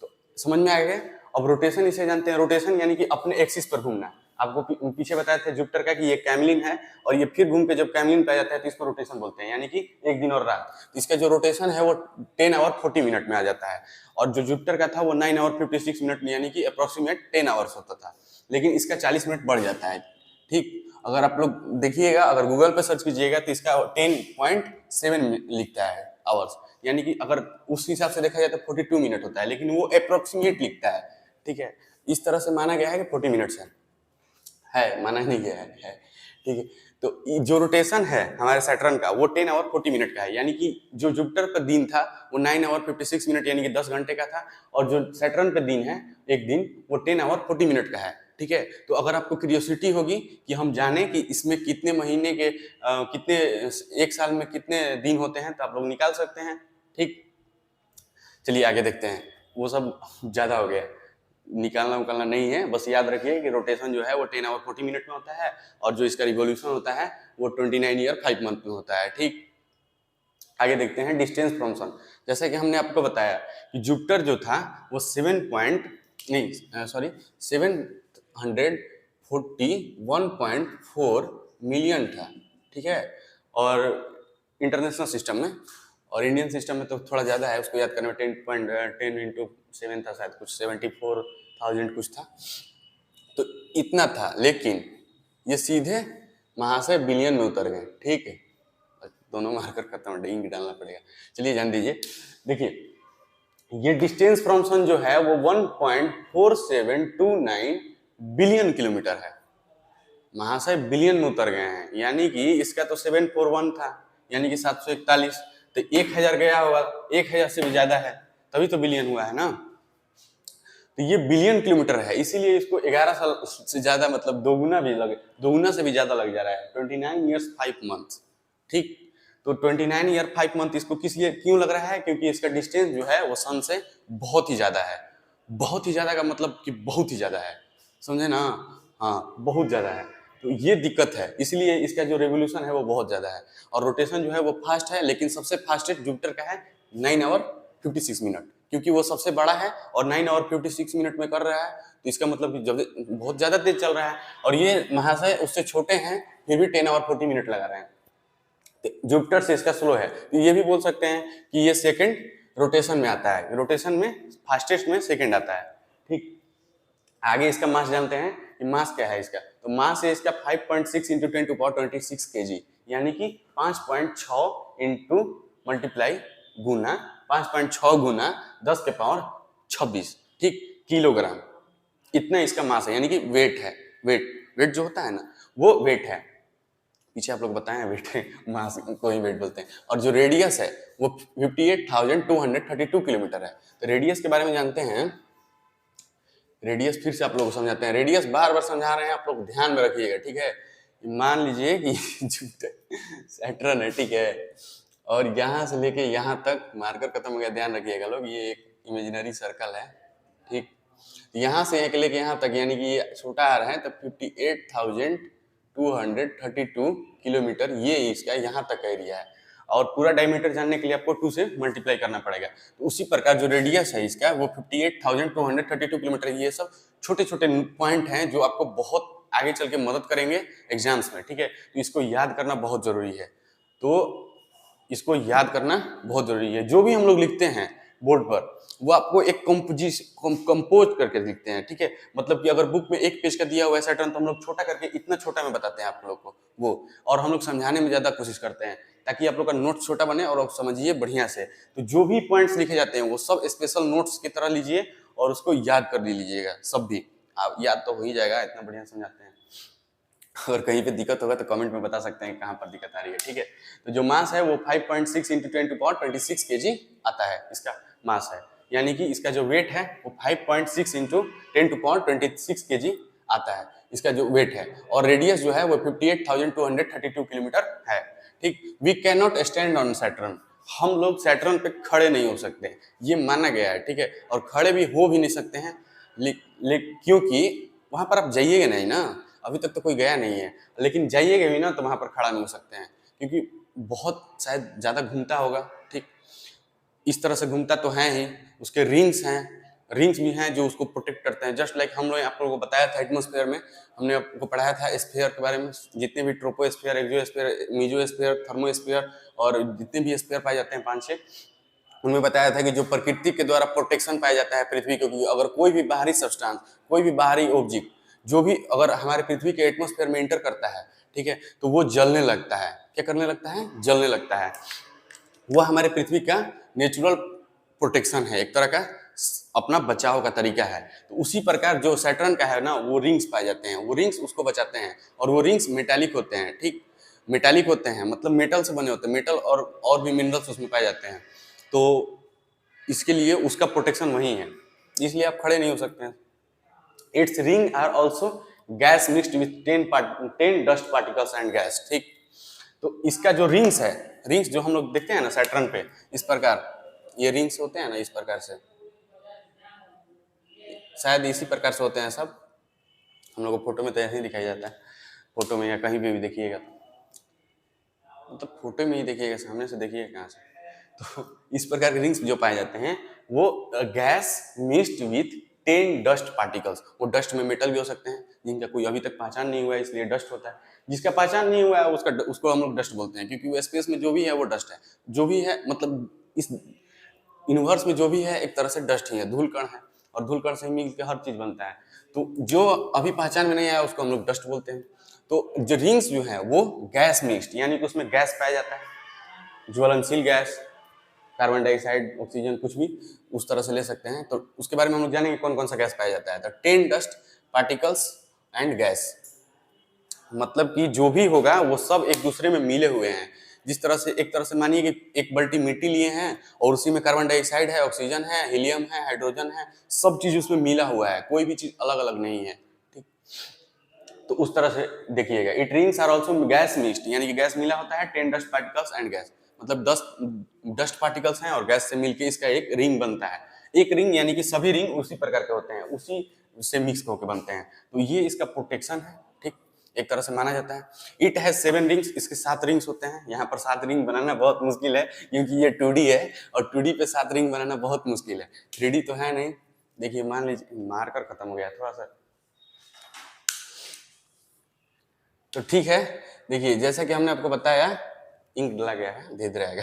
तो समझ में आ गया। अब रोटेशन इसे जानते हैं, रोटेशन यानी कि अपने एक्सिस पर घूमना। आपको पीछे बताया था जुपिटर का कि ये कैमलिन है, और ये फिर घूम के जब कैमलिन पे आ जाता है तो इसको रोटेशन बोलते हैं, यानी कि एक दिन और रात। तो इसका जो रोटेशन है वो 10 आवर 40 मिनट में आ जाता है, और जो जुपिटर का था वो 9 आवर 56 मिनट में, यानी कि अप्रोक्सीमेट 10 आवर्स होता था, लेकिन इसका 40 मिनट बढ़ जाता है, ठीक। अगर आप लोग देखिएगा, अगर गूगल पे सर्च कीजिएगा तो इसका 10.7 लिखता है आवर्स, यानी कि अगर उस हिसाब से देखा जाए तो 42 मिनट होता है, लेकिन वो अप्रोक्सीमेट लिखता है, ठीक है। इस तरह से माना गया है कि 40 मिनट्स है, माना नहीं गया है, ठीक है। तो जो रोटेशन है हमारे सैटर्न का वो 10 आवर 40 मिनट का है, यानी कि जो जुपिटर का दिन था वो 9 आवर 56 मिनट यानी कि 10 घंटे का था, और जो सैटर्न पे दिन है एक दिन वो 10 आवर 40 मिनट का है, ठीक है। तो अगर आपको क्यूरियोसिटी होगी कि हम जाने कि इसमें कितने महीने के कितने एक साल में कितने दिन होते हैं, तो आप लोग निकाल सकते हैं, ठीक। चलिए आगे देखते हैं, वो सब ज्यादा हो गया, निकालना उकालना नहीं है, बस याद रखिए कि रोटेशन जो है वो 10 आवर 40 मिनट में होता है, और जो इसका रिवोल्यूशन होता है वो 29 ईयर 5 मंथ में होता है, ठीक। आगे देखते हैं डिस्टेंस फ्रॉम सन। जैसे कि हमने आपको बताया कि जुपिटर जो था वो 741.4 मिलियन था, ठीक है, और इंटरनेशनल सिस्टम में, और इंडियन सिस्टम में तो थोड़ा ज़्यादा है, उसको याद करने में 10 इंटू 7 था शायद, कुछ 74,000 कुछ था, तो इतना था। लेकिन ये सीधे महाशय बिलियन में उतर गए, ठीक है, दोनों मार्कर खत्म है, इंक डालना पड़ेगा। चलिए जान दीजिए, देखिए ये डिस्टेंस फ्रॉम सन जो है वो 1.4729 बिलियन किलोमीटर है, महाशय बिलियन में उतर गए हैं, यानी कि इसका तो 741 था, यानी कि 741, तो 1000 गया होगा, 1000 से भी ज्यादा है, तभी तो बिलियन हुआ है ना। तो ये बिलियन किलोमीटर है, इसीलिए इसको 11 साल से ज्यादा, मतलब दोगुना से भी ज्यादा लग जा रहा है, 29 ईयर्स 5 मंथ, ठीक। तो 29 ईयर 5 मंथ इसको किस लिए क्यों लग रहा है, क्योंकि इसका डिस्टेंस जो है वो सन से बहुत ही ज्यादा है। बहुत ही ज्यादा का मतलब कि बहुत ही ज्यादा है, समझे ना, हाँ बहुत ज्यादा है। तो ये दिक्कत है, इसलिए इसका जो रेवोल्यूशन है वो बहुत ज्यादा है, और रोटेशन जो है वो फास्ट है, लेकिन सबसे फास्टेस्ट जुपिटर का है 9 आवर 56 मिनट, क्योंकि वो सबसे बड़ा है और 9 आवर 56 मिनट में कर रहा है, तो इसका मतलब कि जब बहुत ज्यादा तेज चल रहा है, और ये महाशय उससे छोटे हैं फिर भी 10 आवर 40 मिनट लगा रहे हैं, जुपिटर से इसका स्लो है। तो ये भी बोल सकते हैं कि ये सेकंड रोटेशन में आता है, रोटेशन में फास्टेस्ट में सेकंड आता है, ठीक। आगे इसका मास जानते हैं कि मास क्या है इसका, तो मास है इसका 5.6 इंटू 10⁻26 kg, यानी कि 5.6 इंटू मल्टीप्लाई गुना 5.6 गुना 10 के पावर 26, ठीक, किलोग्राम, इतना इसका मास है, यानी कि वेट है, वेट जो होता है ना वो वेट है, पीछे आप लोग बताएं वेट है, मास को ही वेट बोलते हैं। और जो रेडियस है वो 58,232 किलोमीटर है। तो रेडियस के बारे में जानते हैं, रेडियस फिर से आप लोग को समझाते हैं, रेडियस बार बार समझा रहे हैं, आप लोग ध्यान में रखिएगा, ठीक है। मान लीजिए कि सैटर्न है, ठीक है, और यहाँ से लेके यहाँ तक मार्कर खत्म हो गया, ध्यान रखिएगा लोग, ये एक इमेजिनरी सर्कल है, ठीक। यहाँ से एक लेके यहाँ तक, यानी कि ये छोटा आ रहा है, तो 58,232 किलोमीटर ये इसका यहाँ तक का एरिया है, और पूरा डायमीटर जानने के लिए आपको 2 से मल्टीप्लाई करना पड़ेगा। तो उसी प्रकार जो रेडियस है इसका वो 58,232 किलोमीटर। ये सब छोटे छोटे पॉइंट हैं जो आपको बहुत आगे चल के मदद करेंगे एग्जाम्स में, ठीक है। तो इसको याद करना बहुत जरूरी है, तो इसको याद करना बहुत जरूरी है। जो भी हम लोग लिखते हैं बोर्ड पर वो आपको एक कंपोज करके लिखते हैं, ठीक है। मतलब कि अगर बुक में एक पेज का दिया हुआ है सैटर्न, तो हम लोग छोटा करके इतना छोटा में बताते हैं आप लोग को वो, और हम लोग समझाने में ज्यादा कोशिश करते हैं ताकि आप लोग का नोट छोटा बने और आप समझिए बढ़िया से। तो जो भी पॉइंट्स लिखे जाते हैं वो सब स्पेशल नोट्स की तरह लीजिए और उसको याद कर लीजिएगा, सब भी आप याद तो हो ही जाएगा, इतना बढ़िया समझाते हैं। अगर कहीं पे दिक्कत होगा तो कमेंट में बता सकते हैं कहाँ पर दिक्कत आ रही है, ठीक है। तो जो मास है वो 5.6 इंटू 10⁻26 kg आता है, इसका मास है, यानी कि इसका जो वेट है वो 5.6 इंटू 10⁻26 kg आता है, इसका जो वेट है। और रेडियस जो है वो 58,232 किलोमीटर है। ठीक, we can not stand on Saturn, हम लोग सैटर्न पे खड़े नहीं हो सकते, ये माना गया है। ठीक है, और खड़े भी हो भी नहीं सकते हैं, क्योंकि वहां पर आप जाइएगा नहीं ना, अभी तक तो कोई गया नहीं है, लेकिन जाइएगा भी ना तो वहां पर खड़ा नहीं हो सकते हैं, क्योंकि बहुत शायद ज्यादा घूमता होगा। ठीक, इस तरह से घूमता तो है ही, उसके रिंग्स हैं, रिंग्स भी हैं जो उसको प्रोटेक्ट करते हैं। जस्ट लाइक हम लोग आप लोगों को बताया था एटमॉस्फेयर में, हमने आपको पढ़ाया था स्फीयर के बारे में, जितने भी ट्रोपोस्फीयर, एक्सोस्फीयर, मीजोस्फीयर, थर्मोस्फीयर और जितने भी स्फीयर पाए जाते हैं 5-6, उनमें बताया था कि जो प्रकृति के द्वारा प्रोटेक्शन पाया जाता है पृथ्वी को, क्योंकि अगर कोई भी बाहरी सब्सटेंस, कोई भी बाहरी ऑब्जेक्ट जो भी अगर हमारे पृथ्वी के एटमॉस्फेयर में एंटर करता है, ठीक है, तो वो जलने लगता है। क्या करने लगता है? जलने लगता है। वह हमारे पृथ्वी का नेचुरल प्रोटेक्शन है, एक तरह का अपना बचाव का तरीका है। तो उसी प्रकार जो सैटर्न का है ना, वो रिंग्स पाए जाते हैं, वो रिंग्स उसको बचाते हैं, और वो रिंग्स मेटालिक होते हैं। ठीक, मेटालिक होते हैं मतलब मेटल से बने होते हैं, मेटल और भी मिनरल्स उसमें पाए जाते हैं, तो इसके लिए उसका प्रोटेक्शन वही है, इसलिए आप खड़े नहीं हो सकते हैं। Its ring are also gas mixed with 10 dust particles and gas. ठीक, तो इसका जो रिंग्स है, रिंग्स जो हम लोग देखते हैं ना सैटर्न पे, इस प्रकार ये रिंग्स होते हैं ना, इस प्रकार से, शायद इसी प्रकार से होते हैं सब। हम लोग को फोटो में तो ऐसे ही दिखाई जाता है, फोटो में या कहीं भी देखिएगा, मतलब फोटो में ही देखिएगा, सामने से देखिएगा कहाँ से। तो इस प्रकार के रिंग्स जो पाए जाते हैं वो gas mixed with 10 dust particles, वो डस्ट में मेटल भी हो सकते हैं जिनका कोई अभी तक पहचान नहीं हुआ है, इसलिए डस्ट होता है। जिसका पहचान नहीं हुआ है उसको हम लोग डस्ट बोलते हैं, क्योंकि वो स्पेस में जो भी है वो डस्ट है, जो भी है मतलब इस यूनिवर्स में जो भी है एक तरह से डस्ट ही है, धूल कण है, और धूल कण से ही मिल के हर चीज बनता है। तो जो अभी पहचान में नहीं आया उसको हम लोग डस्ट बोलते हैं। तो जो रिंग्स जो है वो गैस मिक्स्ड, यानी कि उसमें गैस पाया जाता है, ज्वलनशील गैस, कार्बन डाइऑक्साइड, ऑक्सीजन, कुछ भी उस तरह से ले सकते हैं। तो उसके बारे में हम लोग जानेंगे कौन कौन सा गैस पाया जाता है। तो 10 डस्ट पार्टिकल्स एंड गैस, मतलब कि जो भी होगा वो सब एक दूसरे में मिले हुए हैं। जिस तरह से, एक तरह से मानिए कि एक बाल्टी मिट्टी लिए हैं और उसी में कार्बन डाइऑक्साइड है, ऑक्सीजन है, हीलियम है, हाइड्रोजन है, सब चीज उसमें मिला हुआ है, कोई भी चीज अलग अलग नहीं है। ठीक, तो उस तरह से देखिएगा। It rings are also gas mixed, यानी कि गैस मिला होता है 10 डस्ट पार्टिकल्स एंड गैस, मतलब 10 डस्ट पार्टिकल्स हैं और गैस से मिलके इसका एक रिंग बनता है। एक रिंग यानी कि सभी रिंग उसी प्रकार के होते हैं, उसी से मिक्स होकर बनते हैं। तो ये इसका प्रोटेक्शन है। ठीक, एक तरह से माना जाता है। इट हैज 7 रिंग्स, इसके 7 रिंग्स होते हैं। यहाँ पर 7 रिंग बनाना बहुत मुश्किल है, क्योंकि ये 2D है और 2D पे 7 रिंग बनाना बहुत मुश्किल है। 3D तो है नहीं। देखिए, मान लीजिए मार्कर खत्म हो गया थोड़ा सा, तो ठीक है। देखिए, जैसा कि हमने आपको बताया, इंक डला गया है, धीरे धीरे आएगा।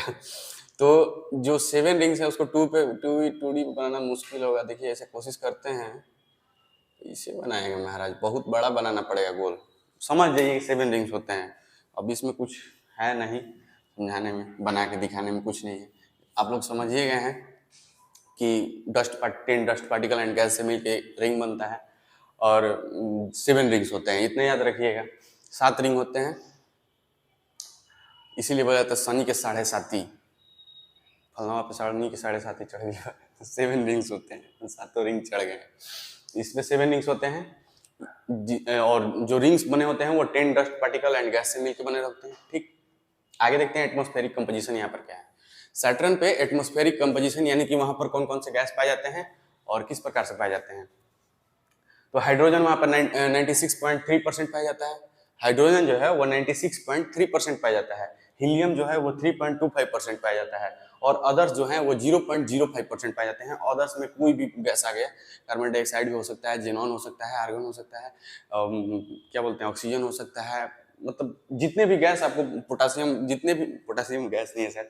तो जो 7 रिंग्स है उसको 2D पे बनाना मुश्किल होगा। देखिए, ऐसे कोशिश करते हैं, इसे बनाएंगे महाराज, बहुत बड़ा बनाना पड़ेगा गोल। समझ जाइए 7 रिंग्स होते हैं। अब इसमें कुछ है नहीं समझाने में, बना के दिखाने में कुछ नहीं है। आप लोग समझिए गए हैं कि 10 डस्ट पार्टिकल एंड गैस से मिलकर रिंग बनता है, और 7 रिंग्स होते हैं, इतने याद रखिएगा। 7 रिंग होते हैं, इसीलिए बोला जाता है शनि के 7.5, फलना पे शनि के 7.5 चढ़ गया। 7 रिंग्स होते हैं, 7 रिंग चढ़ गए। इसमें 7 रिंग्स होते हैं, और जो रिंग्स बने होते हैं वो 10 डस्ट पार्टिकल एंड गैस से मिलकर बने रहते हैं। ठीक, आगे देखते हैं एटमॉस्फेरिक कंपोजिशन यहाँ पर क्या है। सैटर्न पे एटमॉस्फेरिक कंपोजिशन यानी कि वहां पर कौन कौन से गैस पाए जाते हैं और किस प्रकार से पाए जाते हैं। तो हाइड्रोजन वहां पर 96.3% पाया जाता है। हाइड्रोजन जो है वो 96.3% पाया जाता है। हीलियम जो है वो 3.25% पाया जाता है, और अदर्स जो है वो 0.05% पाए जाते हैं। अदर्स में कोई भी गैस आ गया, कार्बन डाइऑक्साइड भी हो सकता है, जेनॉन हो सकता है, आर्गन हो सकता है, क्या बोलते हैं, ऑक्सीजन हो सकता है, मतलब जितने भी गैस आपको, पोटासियम, जितने भी, पोटासियम गैस नहीं है सर,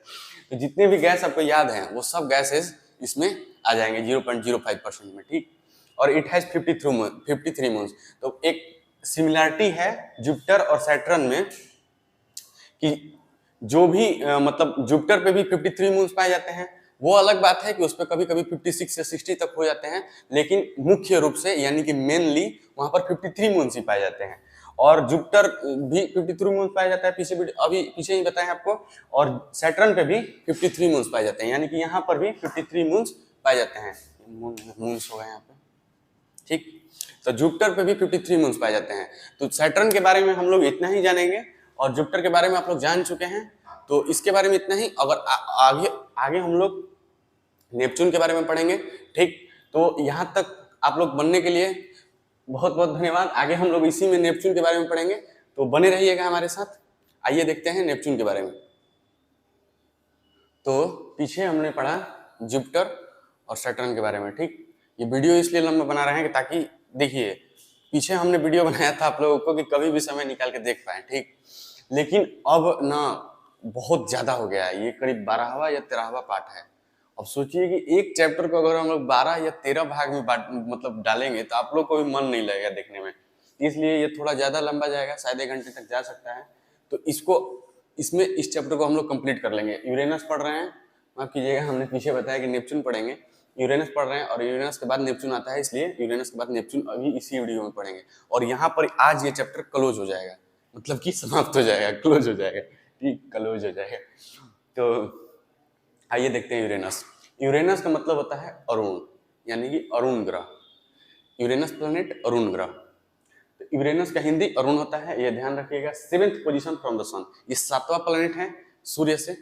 तो जितने भी गैस आपको याद हैं वो सब गैसेस इसमें आ जाएंगे 0.05% में। ठीक, और इट हैज 53 मून्स। तो एक सिमिलरिटी है जुपिटर और सैटर्न में कि जो भी मतलब जुपिटर पे भी 53 मून्स पाए जाते हैं। वो अलग बात है कि उस पर कभी कभी 56 से 60 तक हो जाते हैं, लेकिन मुख्य रूप से यानी कि मेनली वहां पर 53 मून्स ही पाए जाते हैं। और जुपिटर भी 53 मून्स पाया जाता है, अभी पीछे ही बताएं आपको। और सैटर्न पे भी 53 मून्स पाए जाते हैं, यानी कि यहाँ पर भी 53 मून्स पाए जाते हैं। मून्स हो गए यहाँ पे, ठीक। तो जुपिटर पे भी 53 मून्स पाए जाते हैं। तो सैटर्न के बारे में हम लोग इतना ही जानेंगे और जुपिटर के बारे में आप लोग जान चुके हैं, तो इसके बारे में इतना ही। अगर आगे आगे हम लोग नेपच्यून के बारे में पढ़ेंगे, ठीक। तो यहाँ तक आप लोग बनने के लिए बहुत बहुत धन्यवाद। आगे हम लोग इसी में नेपच्यून के बारे में पढ़ेंगे, तो बने रहिएगा हमारे साथ। आइए देखते हैं नेपच्यून के बारे में। तो पीछे हमने पढ़ा जुपिटर और सैटर्न के बारे में, ठीक। ये वीडियो इसलिए लंबा बना रहे हैं कि ताकि देखिए पीछे हमने वीडियो बनाया था आप लोगों को कि कभी भी समय निकाल के देख पाए, ठीक। लेकिन अब ना बहुत ज्यादा हो गया है, ये करीब 12वां या 13वां पार्ट है। अब सोचिए कि एक चैप्टर को अगर हम लोग 12 या 13 भाग में मतलब डालेंगे तो आप लोग को भी मन नहीं लगेगा देखने में, इसलिए ये थोड़ा ज्यादा लंबा जाएगा, शायद 1 घंटे तक जा सकता है। तो इसमें इस चैप्टर को हम लोग कंप्लीट कर लेंगे। यूरेनस पढ़ रहे हैं, माफ कीजिएगा, हमने पीछे बताया कि नेपच्यून पढ़ेंगे, यूरेनस पढ़ रहे हैं और यूरेनस के बाद नेपच्यून आता है, इसलिए यूरेनस के बाद नेपच्यून अभी इसी वीडियो में पढ़ेंगे। और यहाँ पर आज ये चैप्टर क्लोज हो जाएगा, मतलब कि समाप्त हो जाएगा, क्लोज हो जाएगा, ठीक, क्लोज हो जाएगा। तो आइए देखते हैं यूरेनस। यूरेनस का मतलब होता है अरुण, यानी कि अरुण ग्रह। यूरेनस प्लैनेट अरुण ग्रह। तो यूरेनस का हिंदी अरुण होता है, ये ध्यान रखिएगा। 7th position from the sun, ये 7वां प्लैनेट है सूर्य से,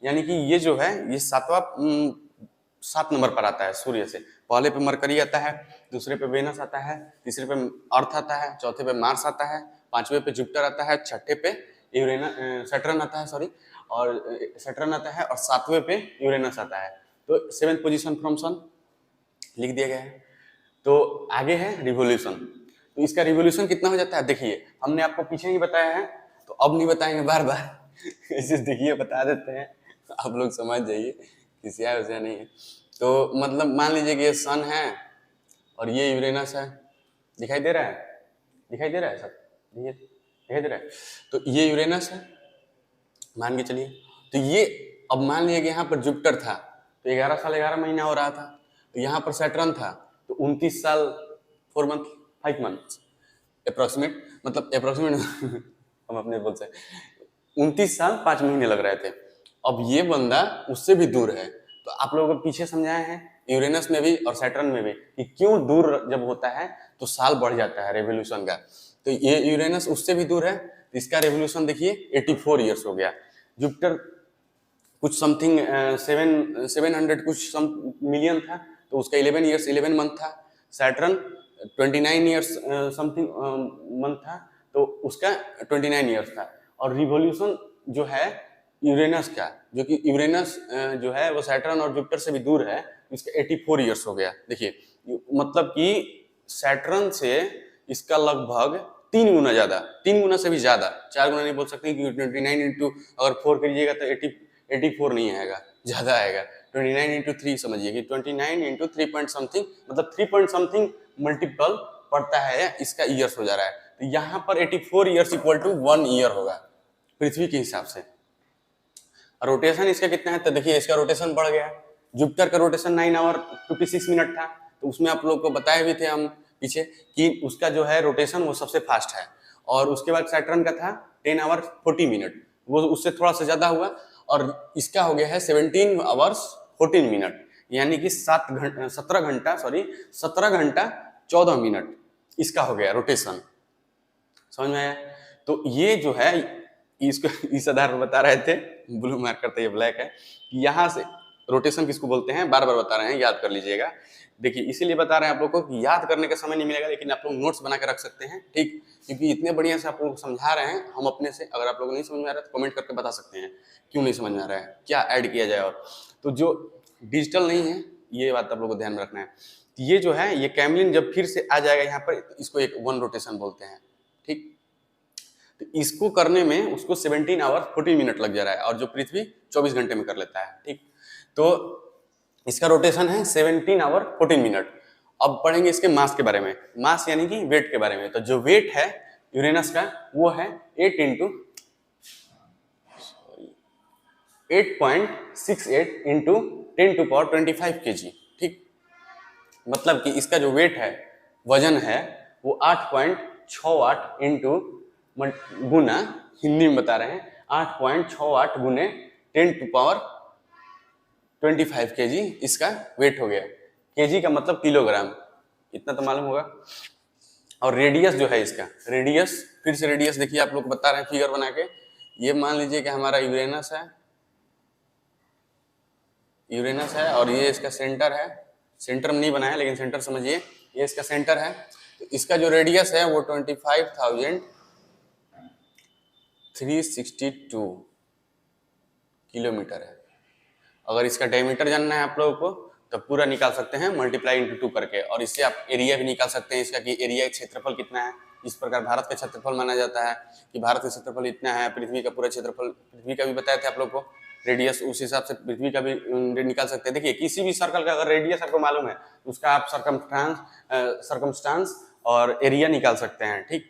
यानी कि ये जो है ये 7 नंबर पर आता है सूर्य से। पहले पे मरकरी आता है, दूसरे पे वेनस आता है, तीसरे पे अर्थ आता है, चौथे पे मार्स आता है, 5वें पे जुपिटर आता है, छठे पे सैटर्न आता है, सॉरी, और सैटर्न आता है, और 7वें पे यूरेनस आता है। तो 7th पोजीशन फ्रॉम सन लिख दिया गया है। तो आगे है रिवोल्यूशन। तो इसका रिवोल्यूशन कितना हो जाता है देखिए, हमने आपको पीछे ही बताया है, तो अब नहीं बताएंगे बार बार ऐसे देखिए बता देते हैं, आप लोग समझ जाइए, किसी वैसा नहीं है। तो मतलब मान लीजिए कि ये सन है और ये यूरेनस है, दिखाई दे रहा है, दिखाई दे रहा है सब, दिखाई दे रहा है। तो ये यूरेनस है मान के चलिए। तो ये अब मान लिया कि यहाँ पर जुपिटर था तो 11 साल 11 महीना हो रहा था। तो यहाँ पर सैटर्न था तो 29 साल 4 मंथ 5 मंथ अप्रोक्सीमेट, मतलब अप्रोक्सीमेट हम अपने बोल से 29 साल 5 महीने लग रहे थे। अब ये बंदा उससे भी दूर है। तो आप लोगों को पीछे समझाए हैं यूरेनस में भी और सैटर्न में भी कि क्यों दूर जब होता है तो साल बढ़ जाता है रेवोल्यूशन का। तो ये यूरेनस उससे भी दूर है, तो इसका रेवोल्यूशन देखिए 84 ईयर्स हो गया। जुपिटर कुछ समथिंग 700 कुछ मिलियन था, तो उसका 11 ईयर्स 11 मंथ था। सैटर्न 29 ईयर्स समथिंग मंथ था, तो उसका 29 ईयर्स था। और रिवोल्यूशन जो है यूरेनस का, जो कि यूरेनस जो है वो सैटर्न और जुपिटर से भी दूर है, इसका 84 ईयर्स हो गया। देखिए मतलब कि सैटर्न से इसका लगभग 3 गुना ज्यादा, 3 गुना से भी ज्यादा, 4 गुना नहीं बोल सकते क्योंकि 29 इंटू अगर 4 करिएगा तो 84 नहीं आएगा, ज्यादा आएगा। 29 इंटू 3 समझिए कि 29 इंटू 3 पॉइंट समथिंग, मतलब 3 पॉइंट समथिंग मल्टीपल पड़ता है, इसका ईयर्स हो जा रहा है। तो यहाँ पर 84 ईयर्स इक्वल टू 1 ईयर होगा पृथ्वी के हिसाब से। रोटेशन इसका कितना है तो देखिए इसका रोटेशन बढ़ गया। जुपिटर का रोटेशन 9 आवर 56 मिनट था, तो उसमें आप लोग को बताए भी थे हम पीछे कि उसका जो है रोटेशन वो सबसे फास्ट है। और उसके बाद सैटर्न का था 10 आवर 40 मिनट, वो उससे थोड़ा सा ज्यादा हुआ। और इसका हो गया है 17 आवर्स 14 मिनट, यानी कि 17 घंटा 14 मिनट इसका हो गया रोटेशन। समझ में आया? तो ये जो है इसको इस आधार पर बता रहे थे, ब्लू मार्क करते ये ब्लैक है, यहाँ से रोटेशन किसको बोलते हैं बार बार बता रहे हैं, याद कर लीजिएगा। देखिए इसीलिए बता रहे हैं आप लोग को कि याद करने का समय नहीं मिलेगा, लेकिन आप लोग नोट्स बना के रख सकते हैं, ठीक। क्योंकि इतने बढ़िया से आप लोग समझा रहे हैं हम अपने से। अगर आप लोग नहीं समझ में आ रहा है तो कमेंट करके बता सकते हैं क्यों नहीं समझ में आ रहा है, क्या ऐड किया जाए। और तो जो डिजिटल नहीं है ये बात आप लोग को ध्यान में रखना है। ये जो है ये कैमलिन जब फिर से आ जाएगा यहाँ पर, इसको एक 1 रोटेशन बोलते हैं, ठीक। तो इसको करने में उसको 17 आवर 40 मिनट लग जा रहा है, और जो पृथ्वी 24 घंटे में कर लेता है, ठीक। तो इसका रोटेशन है 17 आवर 14 मिनट। अब पढ़ेंगे इसके मास के बारे में, मास यानी कि वेट के बारे में। तो जो वेट है यूरेनस का वो है 8.68 इंटू 10⁻25 kg, ठीक। मतलब कि इसका जो वेट है वजन है वो 8.68 इंटू गुना, हिंदी में बता रहे हैं 8.68 गुने 10⁻ 25 kg इसका वेट हो गया। केजी का मतलब किलोग्राम, इतना तो मालूम होगा। और रेडियस जो है इसका, रेडियस, फिर से रेडियस देखिए आप लोग बता रहे हैं फिगर बना के। ये मान लीजिए कि हमारा यूरेनस है, यूरेनस है, और ये इसका सेंटर है। सेंटर में नहीं बनाया लेकिन सेंटर समझिए, ये इसका सेंटर है। तो इसका जो रेडियस है वो 25,362 किलोमीटर है। अगर इसका डायमीटर जानना है आप लोगों को तो पूरा निकाल सकते हैं मल्टीप्लाई इंटू 2 करके, और इससे आप एरिया भी निकाल सकते हैं इसका कि एरिया क्षेत्रफल कितना है। इस प्रकार भारत का क्षेत्रफल माना जाता है कि भारत का क्षेत्रफल इतना है, पृथ्वी का पूरा क्षेत्रफल, पृथ्वी का भी बताया था आप लोग को रेडियस, उस हिसाब से पृथ्वी का भी निकाल सकते हैं। देखिए किसी भी सर्कल का अगर रेडियस आपको मालूम है उसका आप सर्कमस्टांस और एरिया निकाल सकते हैं, ठीक,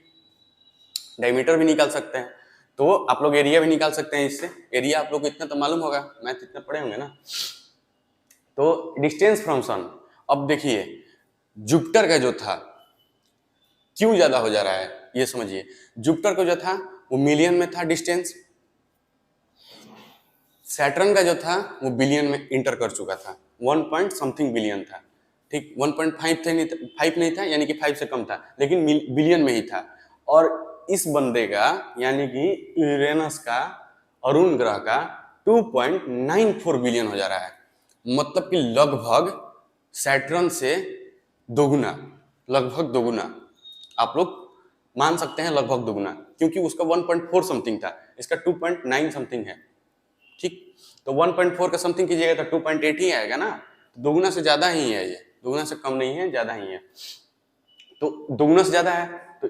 डायमीटर भी निकाल सकते हैं। तो आप लोग एरिया भी निकाल सकते हैं इससे। एरिया आप लोग को इतना तो मालूम होगा, मैथ इतना पढ़े होंगे ना। तो डिस्टेंस फ्रॉम सन, अब देखिए जुपिटर का जो था क्यों ज्यादा हो जा रहा है ये समझिए। जुपिटर को जो था वो मिलियन में था डिस्टेंस, सैटर्न का जो था वो बिलियन में इंटर कर चुका था, 1 पॉइंट समथिंग बिलियन था, ठीक, 1.5 नहीं था, यानी कि 5 से कम था, लेकिन बिलियन में ही था। और इस बंदे का यानी कि यूरेनस का, अरुण ग्रह का 2.94 बिलियन हो जा रहा है, मतलब कि लगभग सैटर्न से दोगुना, लगभग दोगुना, आप लोग मान सकते हैं लगभग दोगुना, क्योंकि उसका 1.4 समथिंग था, इसका 2.9 समथिंग है, ठीक। तो 1.4 का समथिंग कीजिएगा तो 2.8 ही आएगा ना, तो दोगुना से ज्यादा ही है, ये दोगुना से कम नहीं है, ज्यादा ही है। तो दोगुना से ज्यादा है तो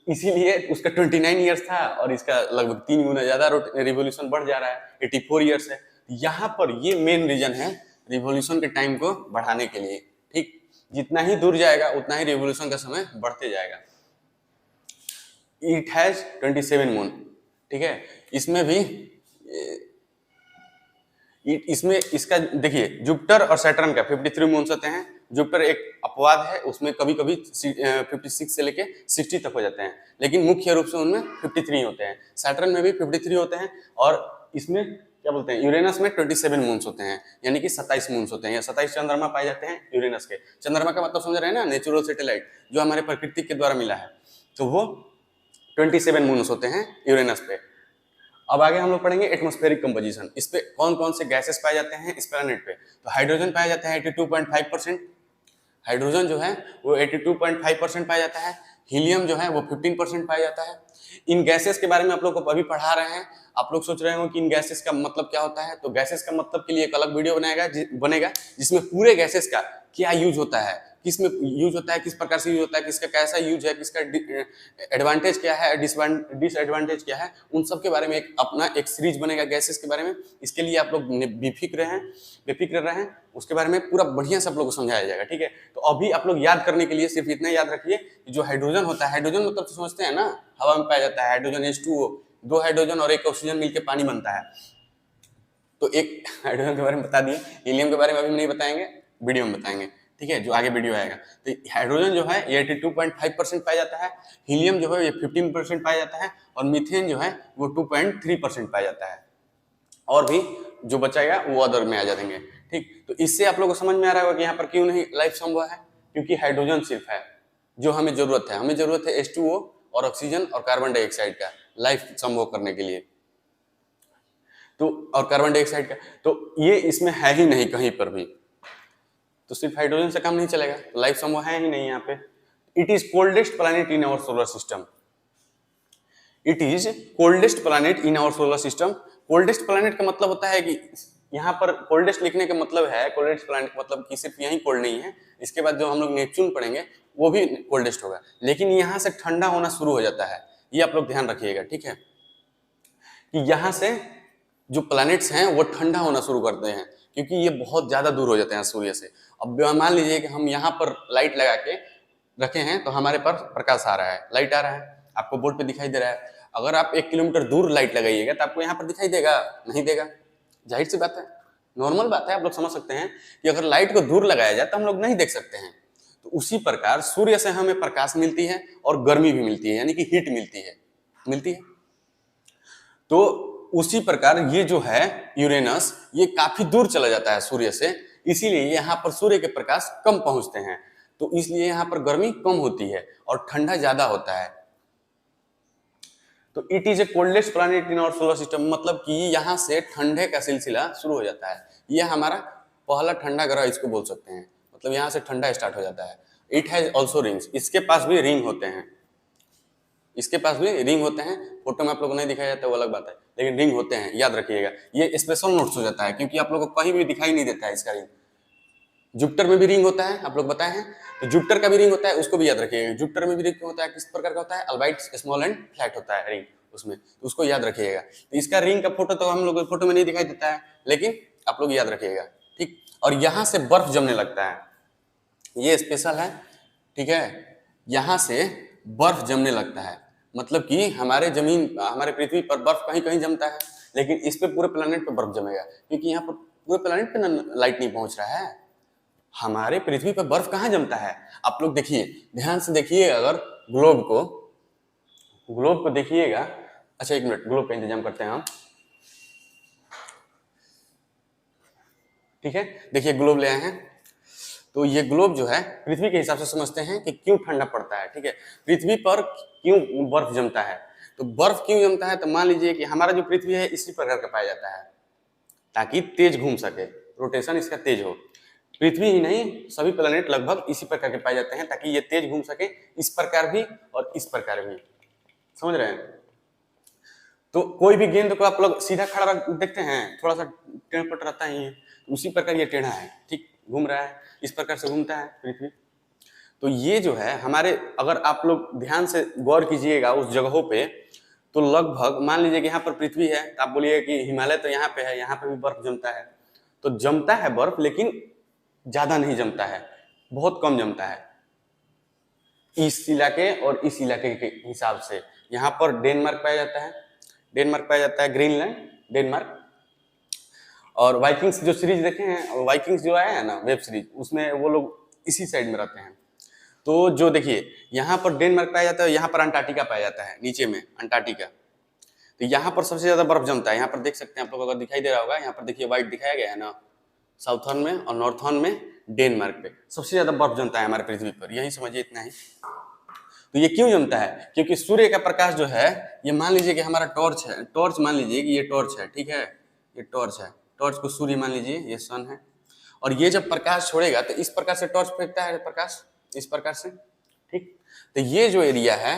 इसीलिए उसका 29 ईयर्स था और इसका लगभग 3 गुना ज्यादा रिवोल्यूशन बढ़ जा रहा है, 84 ईयर्स है। यहाँ पर ये मेन रीजन है रिवोल्यूशन के टाइम को बढ़ाने के लिए, ठीक, जितना ही दूर जाएगा उतना ही रिवोल्यूशन का समय बढ़ते जाएगा। इट हैज 27 मून, ठीक है। इसमें भी इसमें इसका देखिए जुपिटर और सैटर्न का 53 मून्स होते हैं। जुपिटर एक अपवाद है, उसमें कभी कभी 56 से लेके 60 तक हो जाते हैं, लेकिन मुख्य रूप से उनमें 53 होते हैं। सैटर्न में भी 53 होते हैं, और इसमें क्या बोलते हैं, यूरेनस में 27 मून्स होते हैं, यानी कि 27 मून्स होते हैं, या 27 चंद्रमा पाए जाते हैं यूरेनस के। चंद्रमा का मतलब समझ रहे हैं ना, नेचुरल सैटेलाइट जो हमारे प्रकृति के द्वारा मिला है, तो वो 27 मून्स होते हैं यूरेनस पे। अब आगे हम लोग पढ़ेंगे एटमॉस्फेरिक कंपोजिशन, इस पे कौन कौन से गैसेस पाए जाते हैं इस प्लैनेट पे। तो हाइड्रोजन पाया जाता है 82.5%, हाइड्रोजन जो है वो 82.5% पाया जाता है। हीलियम जो है वो 15% पाया जाता है। इन गैसेस के बारे में आप लोग को अभी पढ़ा रहे हैं, आप लोग सोच रहे हो कि इन गैसेस का मतलब क्या होता है, तो गैसेस का मतलब के लिए एक अलग वीडियो बनेगा जिसमें पूरे गैसेस का क्या यूज होता है, किस में यूज होता है, किस प्रकार से यूज होता है, किसका कैसा यूज है, किसका एडवांटेज क्या है, डिसएडवांटेज क्या है, उन सब के बारे में एक अपना एक सीरीज बनेगा गैसेस के बारे में। इसके लिए आप लोग बेफिक्र रहें, उसके बारे में पूरा बढ़िया से आप लोग को समझाया जाएगा, ठीक है। तो अभी आप लोग याद करने के लिए सिर्फ इतना याद रखिए कि जो हाइड्रोजन होता है, हाइड्रोजन मतलब समझते हैं ना, हवा में पाया जाता है हाइड्रोजन H2O, 2 हाइड्रोजन और 1 ऑक्सीजन मिलकर पानी बनता है। तो एक हाइड्रोजन के बारे में बता दिए, हीलियम के बारे में अभी नहीं बताएंगे, वीडियो में बताएंगे, ठीक है, जो आगे वीडियो आएगा। तो हाइड्रोजन जो है ये 82.5% पाया जाता है, हीलियम जो है ये 15% पाया जाता है, और मीथेन जो है वो 2.3% पाया जाता है, और भी जो बचाएगा वो अदर में आ जाएंगे, ठीक। तो इससे आप लोगों को समझ में आ रहा होगा कि यहाँ पर क्यों नहीं लाइफ संभव है, क्योंकि हाइड्रोजन सिर्फ है जो हमें जरूरत है। हमें जरूरत है H2O और ऑक्सीजन और कार्बन डाइऑक्साइड का लाइफ संभव करने के लिए, तो और कार्बन डाइऑक्साइड का, तो ये इसमें है ही नहीं कहीं पर भी, तो सिर्फ हाइड्रोजन से काम नहीं चलेगा, तो लाइफ संभव है ही नहीं यहाँ पे। It is coldest planet in our solar system, it is coldest planet in our solar system. Coldest planet का मतलब होता है कि यहाँ पर कोल्डेस्ट लिखने का मतलब है, कोल्डेस्ट प्लैनेट का मतलब कि सिर्फ यही कोल्ड नहीं है, इसके बाद जो हम लोग नेपच्यून पढ़ेंगे वो भी कोल्डेस्ट होगा, लेकिन यहाँ से ठंडा होना शुरू हो जाता है, ये आप लोग ध्यान रखिएगा, ठीक है, कि यहाँ से जो प्लैनेट्स हैं वो ठंडा होना शुरू करते हैं, क्योंकि ये बहुत ज्यादा दूर हो जाते हैं सूर्य से। अब मान लीजिए कि हम यहाँ पर लाइट लगा के रखे हैं, तो हमारे पास प्रकाश आ रहा है, लाइट आ रहा है, आपको बोर्ड पे दिखाई दे रहा है। अगर आप 1 किलोमीटर दूर लाइट लगाइएगा तो आपको यहाँ पर दिखाई देगा, नहीं देगा, जाहिर सी बात है, नॉर्मल बात है, आप लोग समझ सकते हैं कि अगर लाइट को दूर लगाया जाए तो हम लोग नहीं देख सकते हैं। तो उसी प्रकार सूर्य से हमें प्रकाश मिलती है और गर्मी भी मिलती है, यानी कि हीट मिलती है। तो उसी प्रकार ये जो है यूरेनस, ये काफी दूर चला जाता है सूर्य से, इसीलिए यहाँ पर सूर्य के प्रकाश कम पहुंचते हैं, तो इसलिए यहाँ पर गर्मी कम होती है और ठंडा ज्यादा होता है। तो it is a coldest planet in our solar system, मतलब कि यहाँ से ठंडे का सिलसिला शुरू हो जाता है। ये हमारा पहला ठंडा ग्रह इसको बोल सकते हैं, मतलब यहाँ से ठंडा स्टार्ट हो जाता है। इट हैज ऑल्सो रिंग्स, इसके पास भी रिंग होते हैं, इसके पास भी रिंग होते हैं। फोटो में आप लोगों को नहीं दिखाया जाता वो अलग बात है, लेकिन रिंग होते हैं, याद रखिएगा। ये स्पेशल नोट्स हो जाता है क्योंकि आप लोगों को कहीं भी दिखाई नहीं देता है इसका रिंग। जुपिटर में भी रिंग होता है, आप लोग बताए हैं, तो जुपिटर का भी रिंग होता है, उसको भी याद रखिएगा। जुपिटर में भी रिंग होता है, किस प्रकार का होता है, अल्बाइट, स्मॉल एंड फ्लैट होता है रिंग उसमें, तो उसको याद रखिएगा। तो इसका रिंग का फोटो तो हम लोग फोटो में नहीं दिखाई देता है, लेकिन आप लोग याद रखिएगा, ठीक। और यहाँ से बर्फ जमने लगता है, ये स्पेशल है, ठीक है। यहाँ से बर्फ जमने लगता है, मतलब कि हमारे जमीन, हमारे पृथ्वी पर बर्फ कहीं कहीं जमता है, लेकिन इस पे पूरे प्लेनेट पे बर्फ जमेगा, क्योंकि यहाँ पर पूरे प्लेनेट पे लाइट नहीं पहुंच रहा है। हमारे पृथ्वी पर बर्फ कहाँ जमता है, आप लोग देखिए, ध्यान से देखिए, अगर ग्लोब को देखिएगा। अच्छा एक मिनट, ग्लोब का इंतजाम करते हैं हम, ठीक है। देखिए ग्लोब ले आए हैं, तो ये ग्लोब जो है पृथ्वी के हिसाब से समझते हैं कि क्यों ठंडा पड़ता है, ठीक है। पृथ्वी पर क्यों बर्फ जमता है, तो बर्फ क्यों जमता है, तो मान लीजिए कि हमारा जो पृथ्वी है इसी प्रकार का पाया जाता है, ताकि तेज घूम सके, रोटेशन इसका तेज हो। पृथ्वी ही नहीं, सभी प्लेनेट लगभग इसी प्रकार के पाए जाते हैं, ताकि ये तेज घूम सके, इस प्रकार भी और इस प्रकार भी, समझ रहे हैं। तो कोई भी गेंद को आप लोग सीधा खड़ा देखते हैं, थोड़ा सा टेढ़ पट रहता है, ये उसी प्रकार ये टेढ़ा है, ठीक, घूम रहा है, इस प्रकार से घूमता है पृथ्वी। तो ये जो है हमारे, अगर आप लोग ध्यान से गौर कीजिएगा उस जगहों पे, तो लगभग मान लीजिए कि यहाँ पर पृथ्वी है, तो आप बोलिए कि हिमालय तो यहाँ पे है, यहाँ पे भी बर्फ जमता है, तो जमता है बर्फ, लेकिन ज्यादा नहीं जमता है, बहुत कम जमता है इस इलाके और इस इलाके के हिसाब से। यहाँ पर डेनमार्क पाया जाता है, डेनमार्क पाया जाता है, ग्रीनलैंड, डेनमार्क। और वाइकिंग्स जो सीरीज देखे हैं, वाइकिंग्स जो आया है ना वेब सीरीज, उसमें वो लोग इसी साइड में रहते हैं। तो जो देखिए यहाँ पर डेनमार्क पाया जाता है, यहाँ पर अंटार्कटिका पाया जाता है, नीचे में अंटार्कटिका। तो यहाँ पर सबसे ज्यादा बर्फ जमता है, यहाँ पर देख सकते हैं आप लोग, अगर दिखाई दे रहा होगा, यहाँ पर देखिए व्हाइट दिखाया गया है ना, साउथर्न में और नॉर्थर्न में डेनमार्क पे सबसे ज्यादा बर्फ जमता है हमारे पृथ्वी पर, यही समझिए, इतना ही। तो ये क्यों जमता है, क्योंकि सूर्य का प्रकाश जो है, ये मान लीजिए कि हमारा टॉर्च है, टॉर्च मान लीजिए कि ये टॉर्च है, ठीक है, ये टॉर्च है, टॉर्च को सूर्य मान लीजिए, ये सन है, और ये जब प्रकाश छोड़ेगा तो इस प्रकार से टॉर्च फेंकता है प्रकाश, इस प्रकार से, ठीक। तो ये जो एरिया है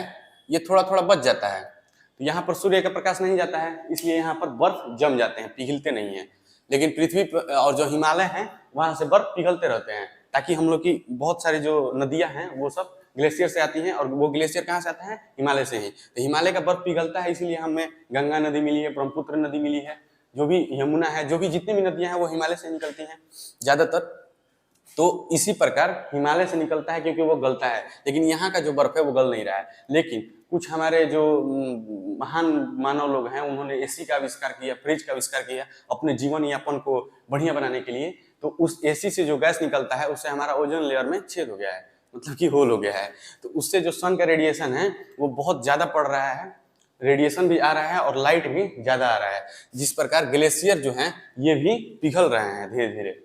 ये थोड़ा थोड़ा बच जाता है, तो यहाँ पर सूर्य का प्रकाश नहीं जाता है, इसलिए यहाँ पर बर्फ जम जाते हैं, पिघलते नहीं है। लेकिन पृथ्वी और जो हिमालय है वहां से बर्फ पिघलते रहते हैं, ताकि हम लोग की बहुत सारी जो नदियां हैं वो सब ग्लेशियर से आती हैं, और वो ग्लेशियर कहाँ से आता है, हिमालय से ही। तो हिमालय का बर्फ पिघलता है, इसीलिए हमें गंगा नदी मिली है, ब्रह्मपुत्र नदी मिली है, जो भी यमुना है, जो भी जितनी भी नदियां हैं वो हिमालय से निकलती हैं ज्यादातर। तो इसी प्रकार हिमालय से निकलता है, क्योंकि वो गलता है, लेकिन यहाँ का जो बर्फ है वो गल नहीं रहा है। लेकिन कुछ हमारे जो महान मानव लोग हैं, उन्होंने एसी का आविष्कार किया, फ्रिज का आविष्कार किया अपने जीवन यापन को बढ़िया बनाने के लिए। तो उस एसी से जो गैस निकलता है उससे हमारा ओजोन लेयर में छेद हो गया है, मतलब कि होल हो गया है। तो उससे जो सन का रेडिएशन है वो बहुत ज्यादा पड़ रहा है, रेडिएशन भी आ रहा है और लाइट भी ज्यादा आ रहा है, जिस प्रकार ग्लेशियर जो है ये भी पिघल रहे हैं धीरे धीरे।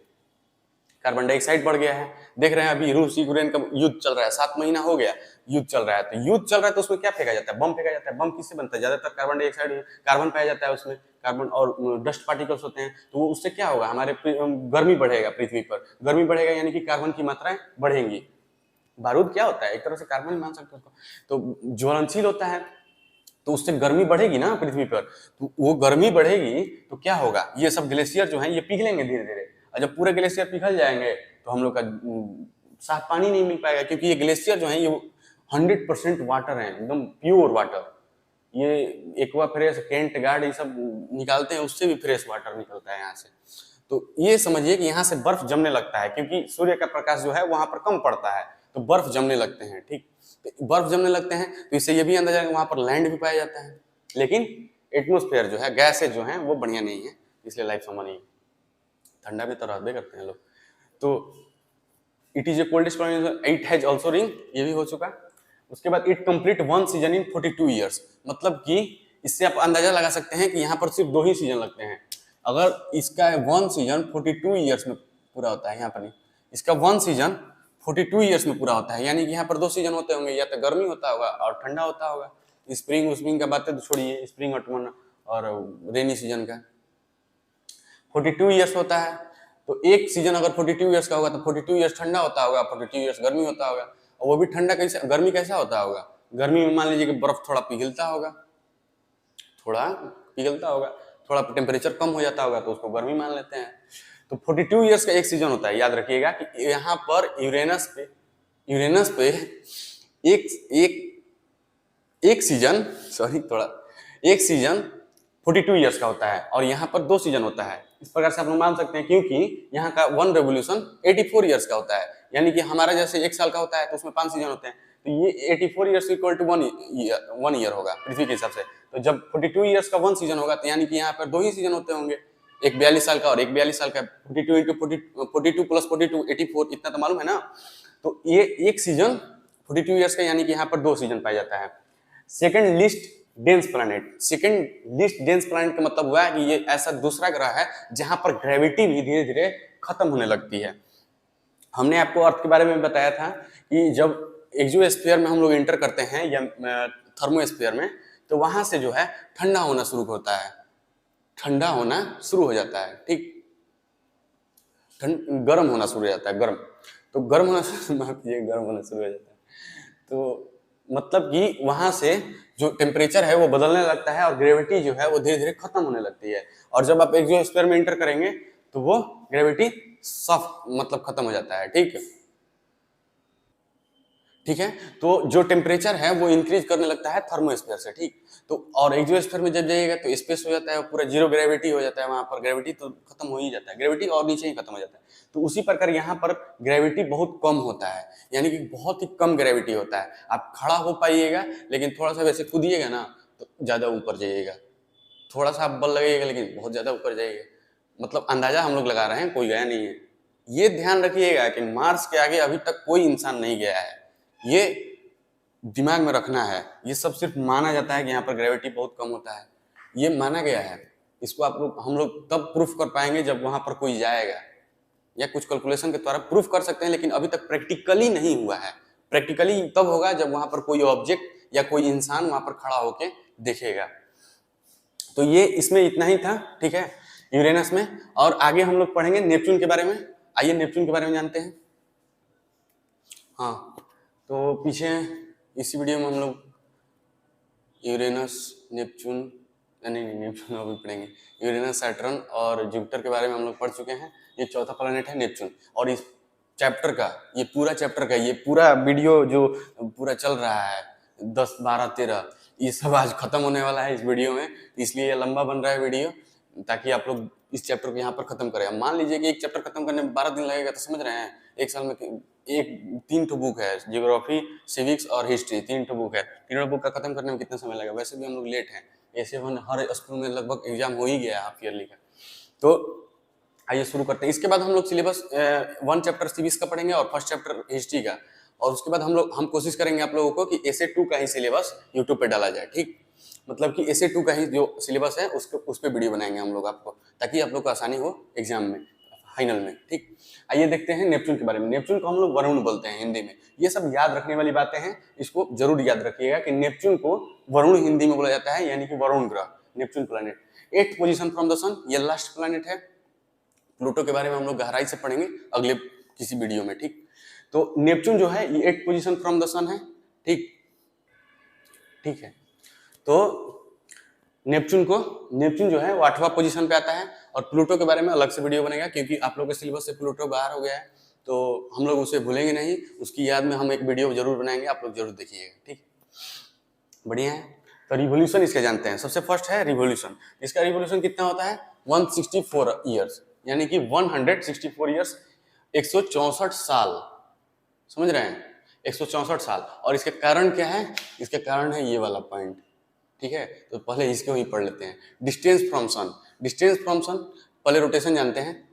कार्बन डाइऑक्साइड बढ़ गया है, देख रहे हैं अभी रूस यूक्रेन का युद्ध चल रहा है, 7 महीना हो गया युद्ध चल रहा है। तो युद्ध चल रहा है तो उसमें क्या फेंका जाता है, बम फेंका जाता है। बम किससे बनता है, ज्यादातर कार्बन डाइऑक्साइड, कार्बन पाया जाता है उसमें, कार्बन और डस्ट पार्टिकल्स होते हैं। तो वो उससे क्या होगा, हमारे गर्मी बढ़ेगा, पृथ्वी पर गर्मी बढ़ेगा, यानी कि कार्बन की मात्राएं बढ़ेंगी। बारूद क्या होता है, एक तरह से कार्बन ही मान सकते हो, तो ज्वलनशील होता है, तो उससे गर्मी बढ़ेगी ना पृथ्वी पर। तो वो गर्मी बढ़ेगी तो क्या होगा, ये सब ग्लेशियर जो है ये पिघलेंगे धीरे धीरे, और जब पूरे ग्लेशियर पिघल जाएंगे तो हम लोग का साफ पानी नहीं मिल पाएगा, क्योंकि ये ग्लेशियर जो है ये 100% वाटर है, एकदम प्योर वाटर। ये एक्वा फ्रेश, केंट गार्ड ये सब निकालते हैं, उससे भी फ्रेश वाटर निकलता है यहाँ से। तो ये समझिए कि यहाँ से बर्फ जमने लगता है, क्योंकि सूर्य का प्रकाश जो है वहां पर कम पड़ता है, तो बर्फ जमने लगते हैं, ठीक। तो बर्फ जमने लगते हैं तो इससे ये भी अंदाजा है कि वहां पर लैंड भी पाया जाता है, लेकिन एटमोस्फेयर जो है, गैसेज जो है वो बढ़िया नहीं है, इसलिए लाइफ संभव नहीं है, ठंडा भी तो रहते करते हैं लोग। तो it is a coldest planet, it has also ring, ये भी हो चुका। उसके बाद it complete 1 season in 42 years, मतलब कि इससे आप अंदाजा लगा सकते हैं कि यहाँ पर सिर्फ 2 ही सीजन लगते हैं। अगर इसका 1 सीजन 42 ईयर्स में पूरा होता है, यहाँ पर नहीं, इसका 1 सीजन 42 ईयर्स में पूरा होता है, यानी कि यहाँ पर 2 सीजन होते होंगे, या तो गर्मी होता होगा और ठंडा होता होगा। स्प्रिंग उस्प्रिंग का बातें तो छोड़िए, स्प्रिंग ऑटमन और रेनी सीजन का 42 ईयर्स होता है। तो एक सीजन अगर 42 ईयर्स का होगा तो 42 ईयर्स ठंडा होता होगा, 42 ईयर्स गर्मी होता होगा। और वो भी ठंडा कैसा, गर्मी कैसा होता होगा, गर्मी में मान लीजिए कि बर्फ थोड़ा पिघलता होगा, थोड़ा टेम्परेचर कम हो जाता होगा तो उसको गर्मी मान लेते हैं। तो 42 ईयर्स का एक सीजन होता है। याद रखिएगा कि यहाँ पर यूरेनस पे एक सीजन 42 ईयर्स का होता है और यहाँ पर 2 सीजन होता है। इस प्रकार से आप लोग मान सकते हैं, क्योंकि यहाँ का 1 रेवोल्यूशन 84 ईयर्स का होता है, यानी कि हमारा जैसे 1 साल का होता है तो उसमें 5 सीजन होते हैं, तो ये 84 ईयर्स इक्वल टू 1 ईयर होगा पृथ्वी के हिसाब से। तो जब 42 ईयर्स का 1 सीजन होगा तो यानी कि यहाँ पर 2 ही सीजन होते होंगे, एक 42 साल का और एक 42 साल का। 42 इंटू 42 प्लस 42 84, इतना तो मालूम है ना। तो ये एक सीजन 42 ईयर्स का, यानी कि यहाँ पर 2 सीजन पाया जाता है। सेकंड लिस्ट डेंस प्लैनेट का मतलब हुआ कि ये ऐसा दूसरा ग्रह है जहां पर ग्रेविटी भी धीरे धीरे खत्म होने लगती है। हमने आपको अर्थ के बारे में बताया था कि जब एक्सोस्फीयर में हम लोग एंटर करते हैं या थर्मोस्फीयर में, तो वहां से जो है ठंडा होना शुरू होता है, ठंडा होना शुरू हो जाता है, ठीक, गर्म होना शुरू हो जाता है, गर्म होना शुरू हो जाता है। तो मतलब कि वहां से जो टेम्परेचर है वो बदलने लगता है और ग्रेविटी जो है वो धीरे धीरे खत्म होने लगती है। और जब आप एक्सोस्फीयर में एंटर करेंगे तो वो ग्रेविटी मतलब खत्म हो जाता है, ठीक है। तो जो टेम्परेचर है वो इंक्रीज करने लगता है थर्मोस्फीयर से, ठीक। तो और एक्सोस्फीयर में जब जाइएगा तो स्पेस हो जाता है, पूरा जीरो ग्रेविटी हो जाता है, वहां पर ग्रेविटी तो खत्म हो ही जाता है, ग्रेविटी और नीचे ही खत्म हो जाता है। तो उसी प्रकार यहाँ पर ग्रेविटी बहुत कम होता है, यानी कि बहुत ही कम ग्रेविटी होता है। आप खड़ा हो पाइएगा लेकिन थोड़ा सा वैसे कूदिएगा ना तो ज्यादा ऊपर जाइएगा, थोड़ा सा आप बल लगेगा लेकिन बहुत ज्यादा ऊपर जाइएगा। मतलब अंदाजा हम लोग लगा रहे हैं, कोई गया नहीं है। ये ध्यान रखिएगा कि मार्स के आगे अभी तक कोई इंसान नहीं गया है, ये दिमाग में रखना है। ये सब सिर्फ माना जाता है कि यहाँ पर ग्रेविटी बहुत कम होता है, ये माना गया है। इसको हम लोग तब प्रूफ कर पाएंगे जब वहां पर कोई जाएगा, या कुछ कैलकुलेशन के द्वारा प्रूफ कर सकते हैं, लेकिन अभी तक प्रैक्टिकली नहीं हुआ है। प्रैक्टिकली तब होगा जब वहां पर कोई ऑब्जेक्ट या कोई इंसान वहां पर खड़ा होके देखेगा। तो ये इसमें इतना ही था, ठीक है, यूरेनस में। और आगे हम लोग पढ़ेंगे नेपच्यून के बारे में। आइए नेपच्यून के बारे में जानते हैं। हाँ, तो पीछे इसी वीडियो में हम लोग यूरेनस, नेपच्यून, नहीं नेपच्यून अभी पढ़ेंगे, यूरेनस, सैटर्न और जुपिटर के बारे में हम लोग पढ़ चुके हैं। ये चौथा प्लैनेट है नेपच्यून। और इस चैप्टर का, ये पूरा वीडियो जो पूरा चल रहा है 10, 12, 13, ये सब आज खत्म होने वाला है इस वीडियो में, इसलिए ये लंबा बन रहा है वीडियो, ताकि आप लोग इस चैप्टर को यहाँ पर खत्म करें। मान लीजिए कि एक चैप्टर खत्म करने में 12 दिन लगेगा, तो समझ रहे हैं एक साल में 3 ठो बुक है, जियोग्राफी, सिविक्स और हिस्ट्री, 3 ठो बुक है। तीनों बुक का खत्म करने में कितना समय लगेगा? वैसे भी हम लोग लेट हैं, ऐसे हर स्कूल में लगभग एग्जाम हो ही गया हाफ ईयरली का। तो आइए शुरू करते हैं। इसके बाद हम लोग सिलेबस 1 चैप्टर सिविक्स का पढ़ेंगे और 1st चैप्टर हिस्ट्री का। और उसके बाद हम कोशिश करेंगे आप लोगों को कि एसे 2 का ही सिलेबस यूट्यूब पे डाला जाए, ठीक। मतलब कि एसे 2 का ही जो सिलेबस है उस पर वीडियो बनाएंगे हम लोग आपको, ताकि आप लोग को आसानी हो एग्जाम में, फाइनल में, ठीक। आइए देखते हैं नेपच्यून के बारे में। नेपच्यून को हम लोग वरुण बोलते हैं हिंदी में। ये सब याद रखने वाली बातें हैं, इसको जरूर याद रखिएगा कि नेपच्यून को वरुण हिंदी में बोला जाता है, यानी कि वरुण ग्रह, Neptune planet. 8th position from the sun, ये लास्ट प्लैनेट है। प्लूटो के बारे में हम लोग गहराई से पढ़ेंगे अगले किसी वीडियो में, ठीक। तो नेपच्यून जो है ये 8th पोजीशन फ्रॉम द सन है, ठीक है। तो नेपच्यून जो है वो 8वां पोजीशन पे आता है। और प्लूटो के बारे में अलग से वीडियो बनेगा, क्योंकि आप लोग के सिलेबस से प्लूटो बाहर हो गया है, तो हम लोग उसे भूलेंगे नहीं, उसकी याद में हम एक वीडियो जरूर बनाएंगे, आप लोग जरूर देखिएगा, ठीक। बढ़िया है। तो रिवोल्यूशन इसके जानते हैं। सबसे फर्स्ट है रिवोल्यूशन। इसका रिवोल्यूशन कितना होता है? 164 ईयर्स, यानी कि 164 ईयर्स, 164 साल, समझ रहे हैं, 164 साल। और इसके कारण क्या है? इसके कारण है ये वाला पॉइंट, ठीक है। तो पहले इसको ही पढ़ लेते हैं। डिस्टेंस फ्रॉम सन, पहले रोटेशन जानते हैं।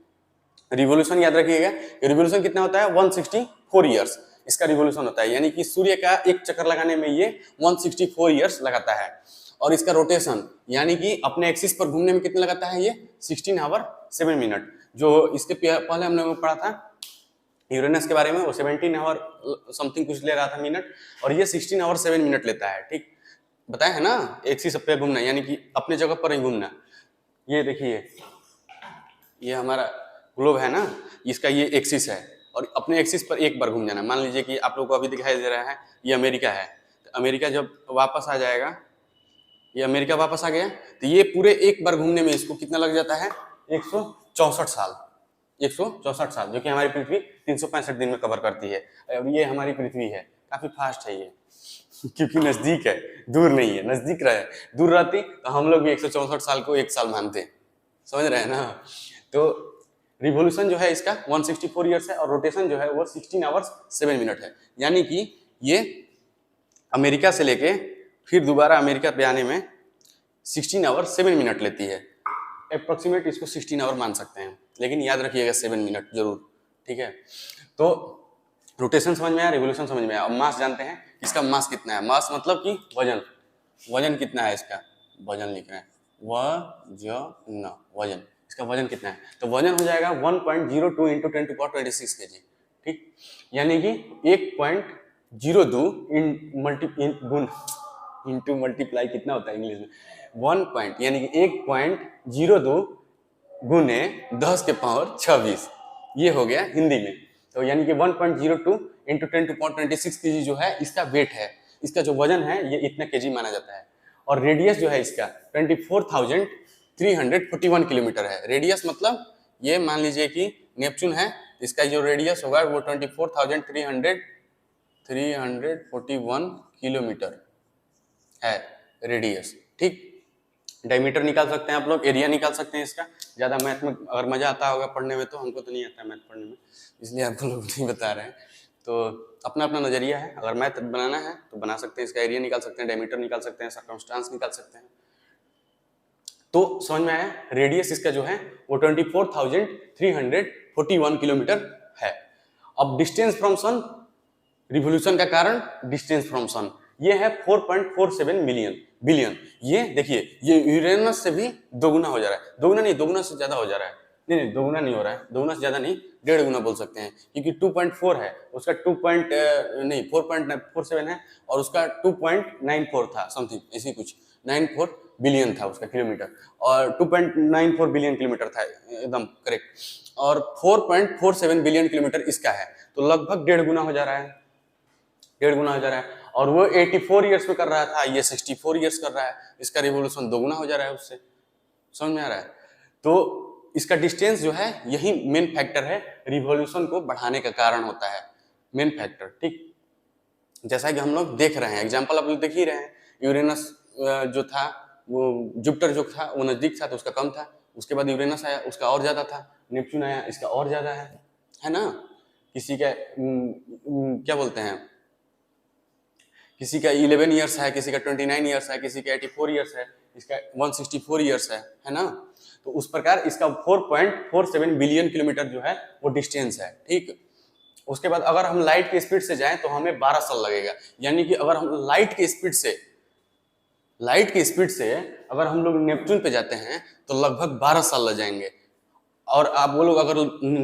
रिवोल्यूशन याद रखिएगा, रिवोल्यूशन कितना होता है? 164 ईयर्स इसका रिवोल्यूशन होता है, यानी कि सूर्य का एक चक्कर लगाने में ये 164 ईयर्स लगाता है। और इसका रोटेशन यानी कि अपने एक्सिस पर घूमने में कितना लगाता है ये 16 आवर 7 मिनट। जो इसके पहले हमने वो पढ़ा था यूरेनस के बारे में, वो 17 आवर समथिंग कुछ ले रहा था मिनट, और ये 16 आवर 7 मिनट लेता है। ठीक बताया है ना, एक्सिस पे घूमना यानी कि अपने जगह पर ही घूमना। ये देखिए ये हमारा ग्लोब है ना, इसका ये एक्सिस है और अपने एक्सिस पर एक बार घूम जाना। मान लीजिए कि आप लोगों को अभी दिखाई दे रहा है ये अमेरिका है, तो अमेरिका जब वापस आ जाएगा, ये अमेरिका वापस आ गया, तो ये पूरे एक बार घूमने में इसको कितना लग जाता है 164 साल। 164 साल, जो कि हमारी पृथ्वी 365 दिन में कवर करती है। और ये हमारी पृथ्वी है, काफी फास्ट है ये क्योंकि नजदीक है, दूर नहीं है, नजदीक रहे। दूर रहती तो हम लोग भी 164 साल को एक साल मानते, समझ रहे हैं ना। तो रिवोल्यूशन जो है इसका 164 ईयर्स है और रोटेशन जो है वो 16 आवर्स 7 मिनट है। यानी कि ये अमेरिका से लेके फिर दोबारा अमेरिका पे आने में 16 आवर 7 मिनट लेती है। अप्रोक्सीमेट इसको 16 आवर मान सकते हैं, लेकिन याद रखिएगा 7 मिनट जरूर, ठीक है। तो रोटेशन समझ में आया, रिवोल्यूशन समझ में आया। अब मास जानते हैं, इसका मास कितना है। मास मतलब कि वजन, वजन कितना है इसका, वजन लिख रहे हैं वजन, इसका वजन कितना है। तो वजन हो जाएगा 1.02 इंटू 10⁻26 kg, ठीक। यानी कि 1.02 इंटू मल्टीप्लाई कितना होता है इंग्लिश में 1 पॉइंट, यानी कि 1.02 गुने 10 के पावर 26, ये हो गया हिंदी में। तो यानी कि 1.02 इंटू 10⁻26 kg जो है इसका वेट है, इसका जो वजन है ये इतना kg माना जाता है। और रेडियस जो है इसका 24,341 किलोमीटर है। रेडियस मतलब ये मान लीजिए कि नेपच्यून है, इसका जो रेडियस होगा वो 24,341 किलोमीटर है रेडियस, ठीक। डायमीटर निकाल सकते हैं आप लोग, एरिया निकाल सकते हैं इसका। ज़्यादा मैथ में अगर मजा आता होगा पढ़ने में, तो हमको तो नहीं आता मैथ पढ़ने में, इसलिए आपको लोग नहीं बता रहे हैं। तो अपना अपना नजरिया है, अगर मैथ बनाना है तो बना सकते हैं, इसका एरिया निकाल सकते हैं, डायमीटर निकाल सकते हैं, सर्कमस्टांस निकाल सकते हैं। तो समझ में आया, रेडियस इसका जो है वो 24,341 किलोमीटर है। अब डिस्टेंस फ्रॉम सन, रिवोल्यूशन का कारण डिस्टेंस फ्रॉम सन ये है 4.47 बिलियन। ये देखिए ये यूरेनस से भी दोगुना हो जा रहा है, दोगुना नहीं, दोगुना से ज्यादा हो जा रहा है। नहीं दोगुना नहीं हो रहा है, दोगुना से ज्यादा नहीं, 1.5 गुना बोल सकते हैं, क्योंकि 2.4 है उसका 4.47 है और उसका 2.94 था समथिंग, ऐसी कुछ 94 बिलियन था उसका किलोमीटर, और 2.94 बिलियन किलोमीटर था एकदम करेक्ट, और 4.47 बिलियन किलोमीटर इसका है। तो लगभग 1.5 गुना हो जा रहा है, 1.5 गुना हो जा रहा है। और वो 84 ईयर्स में कर रहा था, ये 64 ईयर्स कर रहा है, इसका रिवोल्यूशन दोगुना हो जा रहा है उससे, समझ में आ रहा है। तो इसका डिस्टेंस जो है यही मेन फैक्टर है, रिवोल्यूशन को बढ़ाने का कारण होता है, मेन फैक्टर, ठीक। जैसा कि हम लोग देख रहे हैं, एग्जाम्पल आप लोग देख ही रहे हैं, यूरेनस जो था वो जुपिटर जो था वो नजदीक था तो उसका कम था, उसके बाद यूरेनस आया उसका और ज्यादा था, नेपच्यून आया इसका और ज्यादा है ना। किसी का क्या बोलते हैं, किसी का 11 ईयर्स है, किसी का 29 ईयर्स है, किसी का 84 ईयर्स है, इसका 164 ईयर्स है ना। तो उस प्रकार इसका 4.47 बिलियन किलोमीटर जो है वो डिस्टेंस है, ठीक। उसके बाद अगर हम लाइट की स्पीड से जाएं तो हमें 12 साल लगेगा, यानी कि अगर हम लाइट की स्पीड से अगर हम लोग नेपच्यून पे जाते हैं तो लगभग 12 साल लग जाएंगे। और आप वो लोग अगर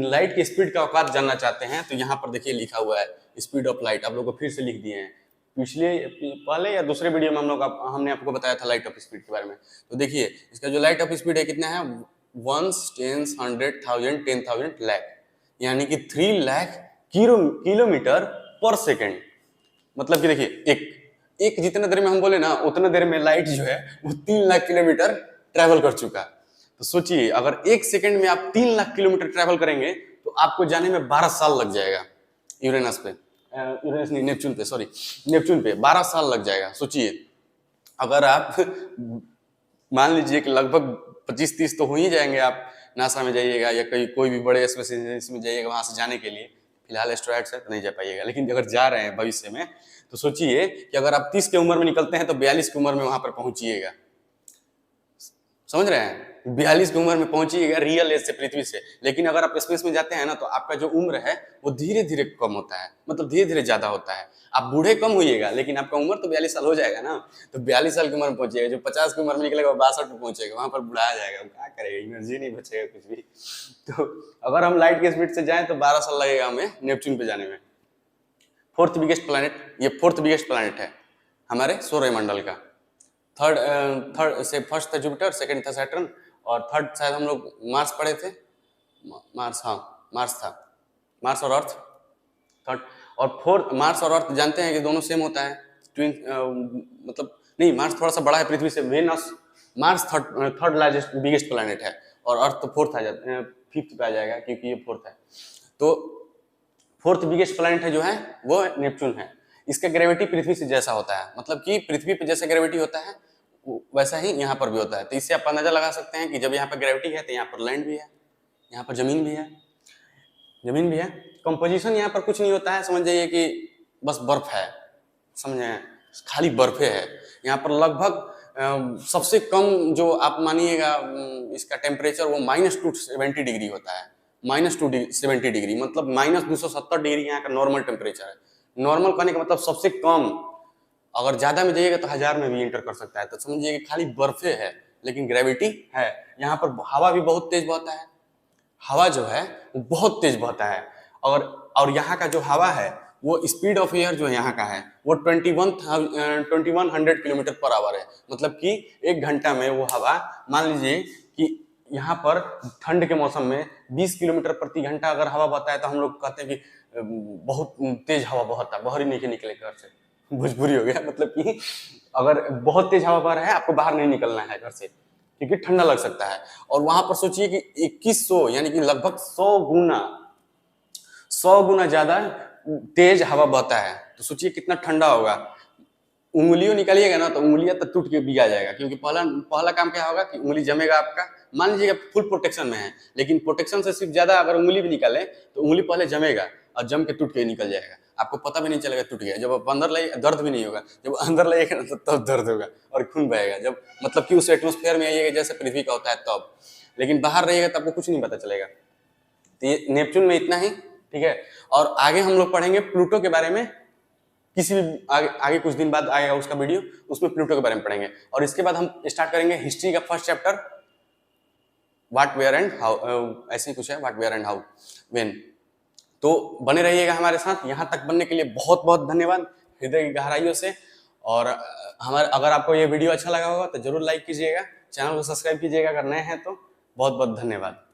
लाइट की स्पीड का औकात जानना चाहते हैं तो यहाँ पर देखिए लिखा हुआ है स्पीड ऑफ लाइट, आप लोग को फिर से लिख दिए हैं, पहले या दूसरे वीडियो में हमने आपको बताया था लाइट ऑफ स्पीड के बारे में। तो देखिए इसका जो लाइट ऑफ स्पीड है कितना है 1 10 100 1000 10,000 लाख, यानी कि 3 लाख किलोमीटर पर सेकेंड। मतलब कि देखिए एक जितना देर में हम बोले ना उतना देर में लाइट जो है वो 3 लाख किलोमीटर ट्रैवल कर चुका। तो सोचिए अगर 1 सेकेंड में आप 3 लाख किलोमीटर ट्रैवल करेंगे तो आपको जाने में 12 साल लग जाएगा यूरेनस पे, यूरेनस नहीं नेपच्यून पे, सॉरी नेपच्यून पे 12 साल लग जाएगा। सोचिए अगर आप मान लीजिए कि लगभग 25-30 तो हो ही जाएंगे, आप नासा में जाइएगा या कोई भी बड़े स्पेस एजेंसी में जाइएगा वहां से जाने के लिए, फिलहाल एस्ट्रॉयड्स है तो नहीं जा पाइएगा, लेकिन अगर जा रहे हैं भविष्य में तो सोचिए कि अगर आप 30 की उम्र में निकलते हैं तो 42 की उम्र में वहां पर पहुंचिएगा, समझ रहे हैं। 42 की उम्र में पहुंचिएगा रियल एज से, पृथ्वी से। लेकिन अगर आप स्पेस में जाते हैं ना, तो आपका जो उम्र है वो धीरे धीरे कम होता है, मतलब धीरे धीरे ज्यादा होता है। आप बूढ़े कम होइएगा, लेकिन आपका उम्र तो 42 साल हो जाएगा ना। तो 42 साल की उम्र में पहुंचेगा, जो 50 की उम्र में निकलेगा 62 में पहुंचेगा, वहां पर बुढ़ा जाएगा, क्या करेगा, एनर्जी नहीं बचेगा कुछ भी। तो अगर हम लाइट के स्पीड से जाएं तो 12 साल लगेगा हमें नेपच्यून पे जाने में। फोर्थ बिगेस्ट प्लैनेट, ये फोर्थ बिगेस्ट प्लैनेट है हमारे सौरमंडल का। थर्ड से फर्स्ट था जुपिटर, सेकंड था सैटर्न, और थर्ड शायद हम लोग मार्स पढ़े थे। मार्स, हाँ मार्स था, मार्स और अर्थ थर्ड। और फोर्थ, मार्स और अर्थ जानते हैं कि दोनों सेम होता है, ट्विन, मतलब नहीं, मार्स थोड़ा सा बड़ा है पृथ्वी से। Venus, Mars third largest biggest planet है, और अर्थ तो फोर्थ आ जाता, फिफ्थ पे आ जाएगा क्योंकि ये फोर्थ है। तो फोर्थ बिगेस्ट प्लैनेट है जो है वो नेपच्यून है। इसका ग्रेविटी पृथ्वी से जैसा होता है, मतलब कि पृथ्वी पे जैसा ग्रेविटी होता है वैसा ही यहाँ पर भी होता है। तो इससे आप अंदाजा लगा सकते हैं कि जब यहाँ पर ग्रेविटी है तो यहाँ पर लैंड भी है, यहाँ पर जमीन भी है, जमीन भी है। कंपोजिशन यहाँ पर कुछ नहीं होता है, समझ जाइए कि बस बर्फ है, समझे, खाली बर्फे है यहाँ पर। लगभग सबसे कम जो आप मानिएगा इसका टेम्परेचर वो -270 डिग्री होता है। -270 डिग्री मतलब -270 डिग्री यहाँ का नॉर्मल टेम्परेचर है। नॉर्मल कहने का मतलब सबसे कम। अगर ज्यादा में जाइएगा तो 1000 में भी इंटर कर सकता है। तो समझिए कि खाली बर्फे है, लेकिन ग्रेविटी है। यहाँ पर हवा भी बहुत तेज बहता है, हवा जो है वो बहुत तेज बहता है। और यहाँ का जो हवा है वो स्पीड ऑफ एयर जो है यहाँ का है वो 2100 किलोमीटर पर आवर है। मतलब कि 1 घंटा में वो हवा, मान लीजिए कि यहाँ पर ठंड के मौसम में 20 किलोमीटर प्रति घंटा अगर हवा बहता है तो हम लोग कहते हैं कि बहुत तेज हवा बहता है, बाहर ही नहीं निकले घर से। भोजपुरी हो गया, मतलब कि अगर बहुत तेज हवा बह रहा है आपको बाहर नहीं निकलना है घर से, क्योंकि ठंडा लग सकता है। और वहां पर सोचिए कि 2100 यानी कि लगभग 100 गुना ज्यादा तेज हवा बहता है। तो सोचिए कितना ठंडा होगा। उंगलियों निकालिएगा ना तो उंगलियां तो टूट के बिगा जाएगा, क्योंकि पहला काम क्या होगा कि उंगली जमेगा आपका। मान लीजिएगा फुल प्रोटेक्शन में है, लेकिन प्रोटेक्शन से सिर्फ ज्यादा अगर उंगली भी निकाले तो उंगली पहले जमेगा और जम के टूट के निकल जाएगा, आपको पता भी नहीं चलेगा टूट गया। जब आप अंदर लगे दर्द भी नहीं होगा, जब अंदर लगेगा ना तब दर्द होगा और खून बहेगा, जब मतलब कि उस एटमोस्फेयर में आइएगा जैसे पृथ्वी का होता है तब। लेकिन बाहर रहिएगा तो आपको कुछ नहीं पता चलेगा। तो ये नेपच्यून में इतना ही, ठीक है। और आगे हम लोग पढ़ेंगे प्लूटो के बारे में, किसी भी आगे कुछ दिन बाद आएगा उसका वीडियो, उसमें प्लूटो के बारे में पढ़ेंगे। और इसके बाद हम स्टार्ट करेंगे हिस्ट्री का first chapter, what where and how, ऐसे ही कुछ है, what where and how when. तो बने रहिएगा हमारे साथ। यहाँ तक बनने के लिए बहुत बहुत धन्यवाद हृदय की गहराइयों से। और अगर आपको ये वीडियो अच्छा लगा होगा तो जरूर लाइक कीजिएगा, चैनल को सब्सक्राइब कीजिएगा अगर नए हैं तो। बहुत बहुत धन्यवाद।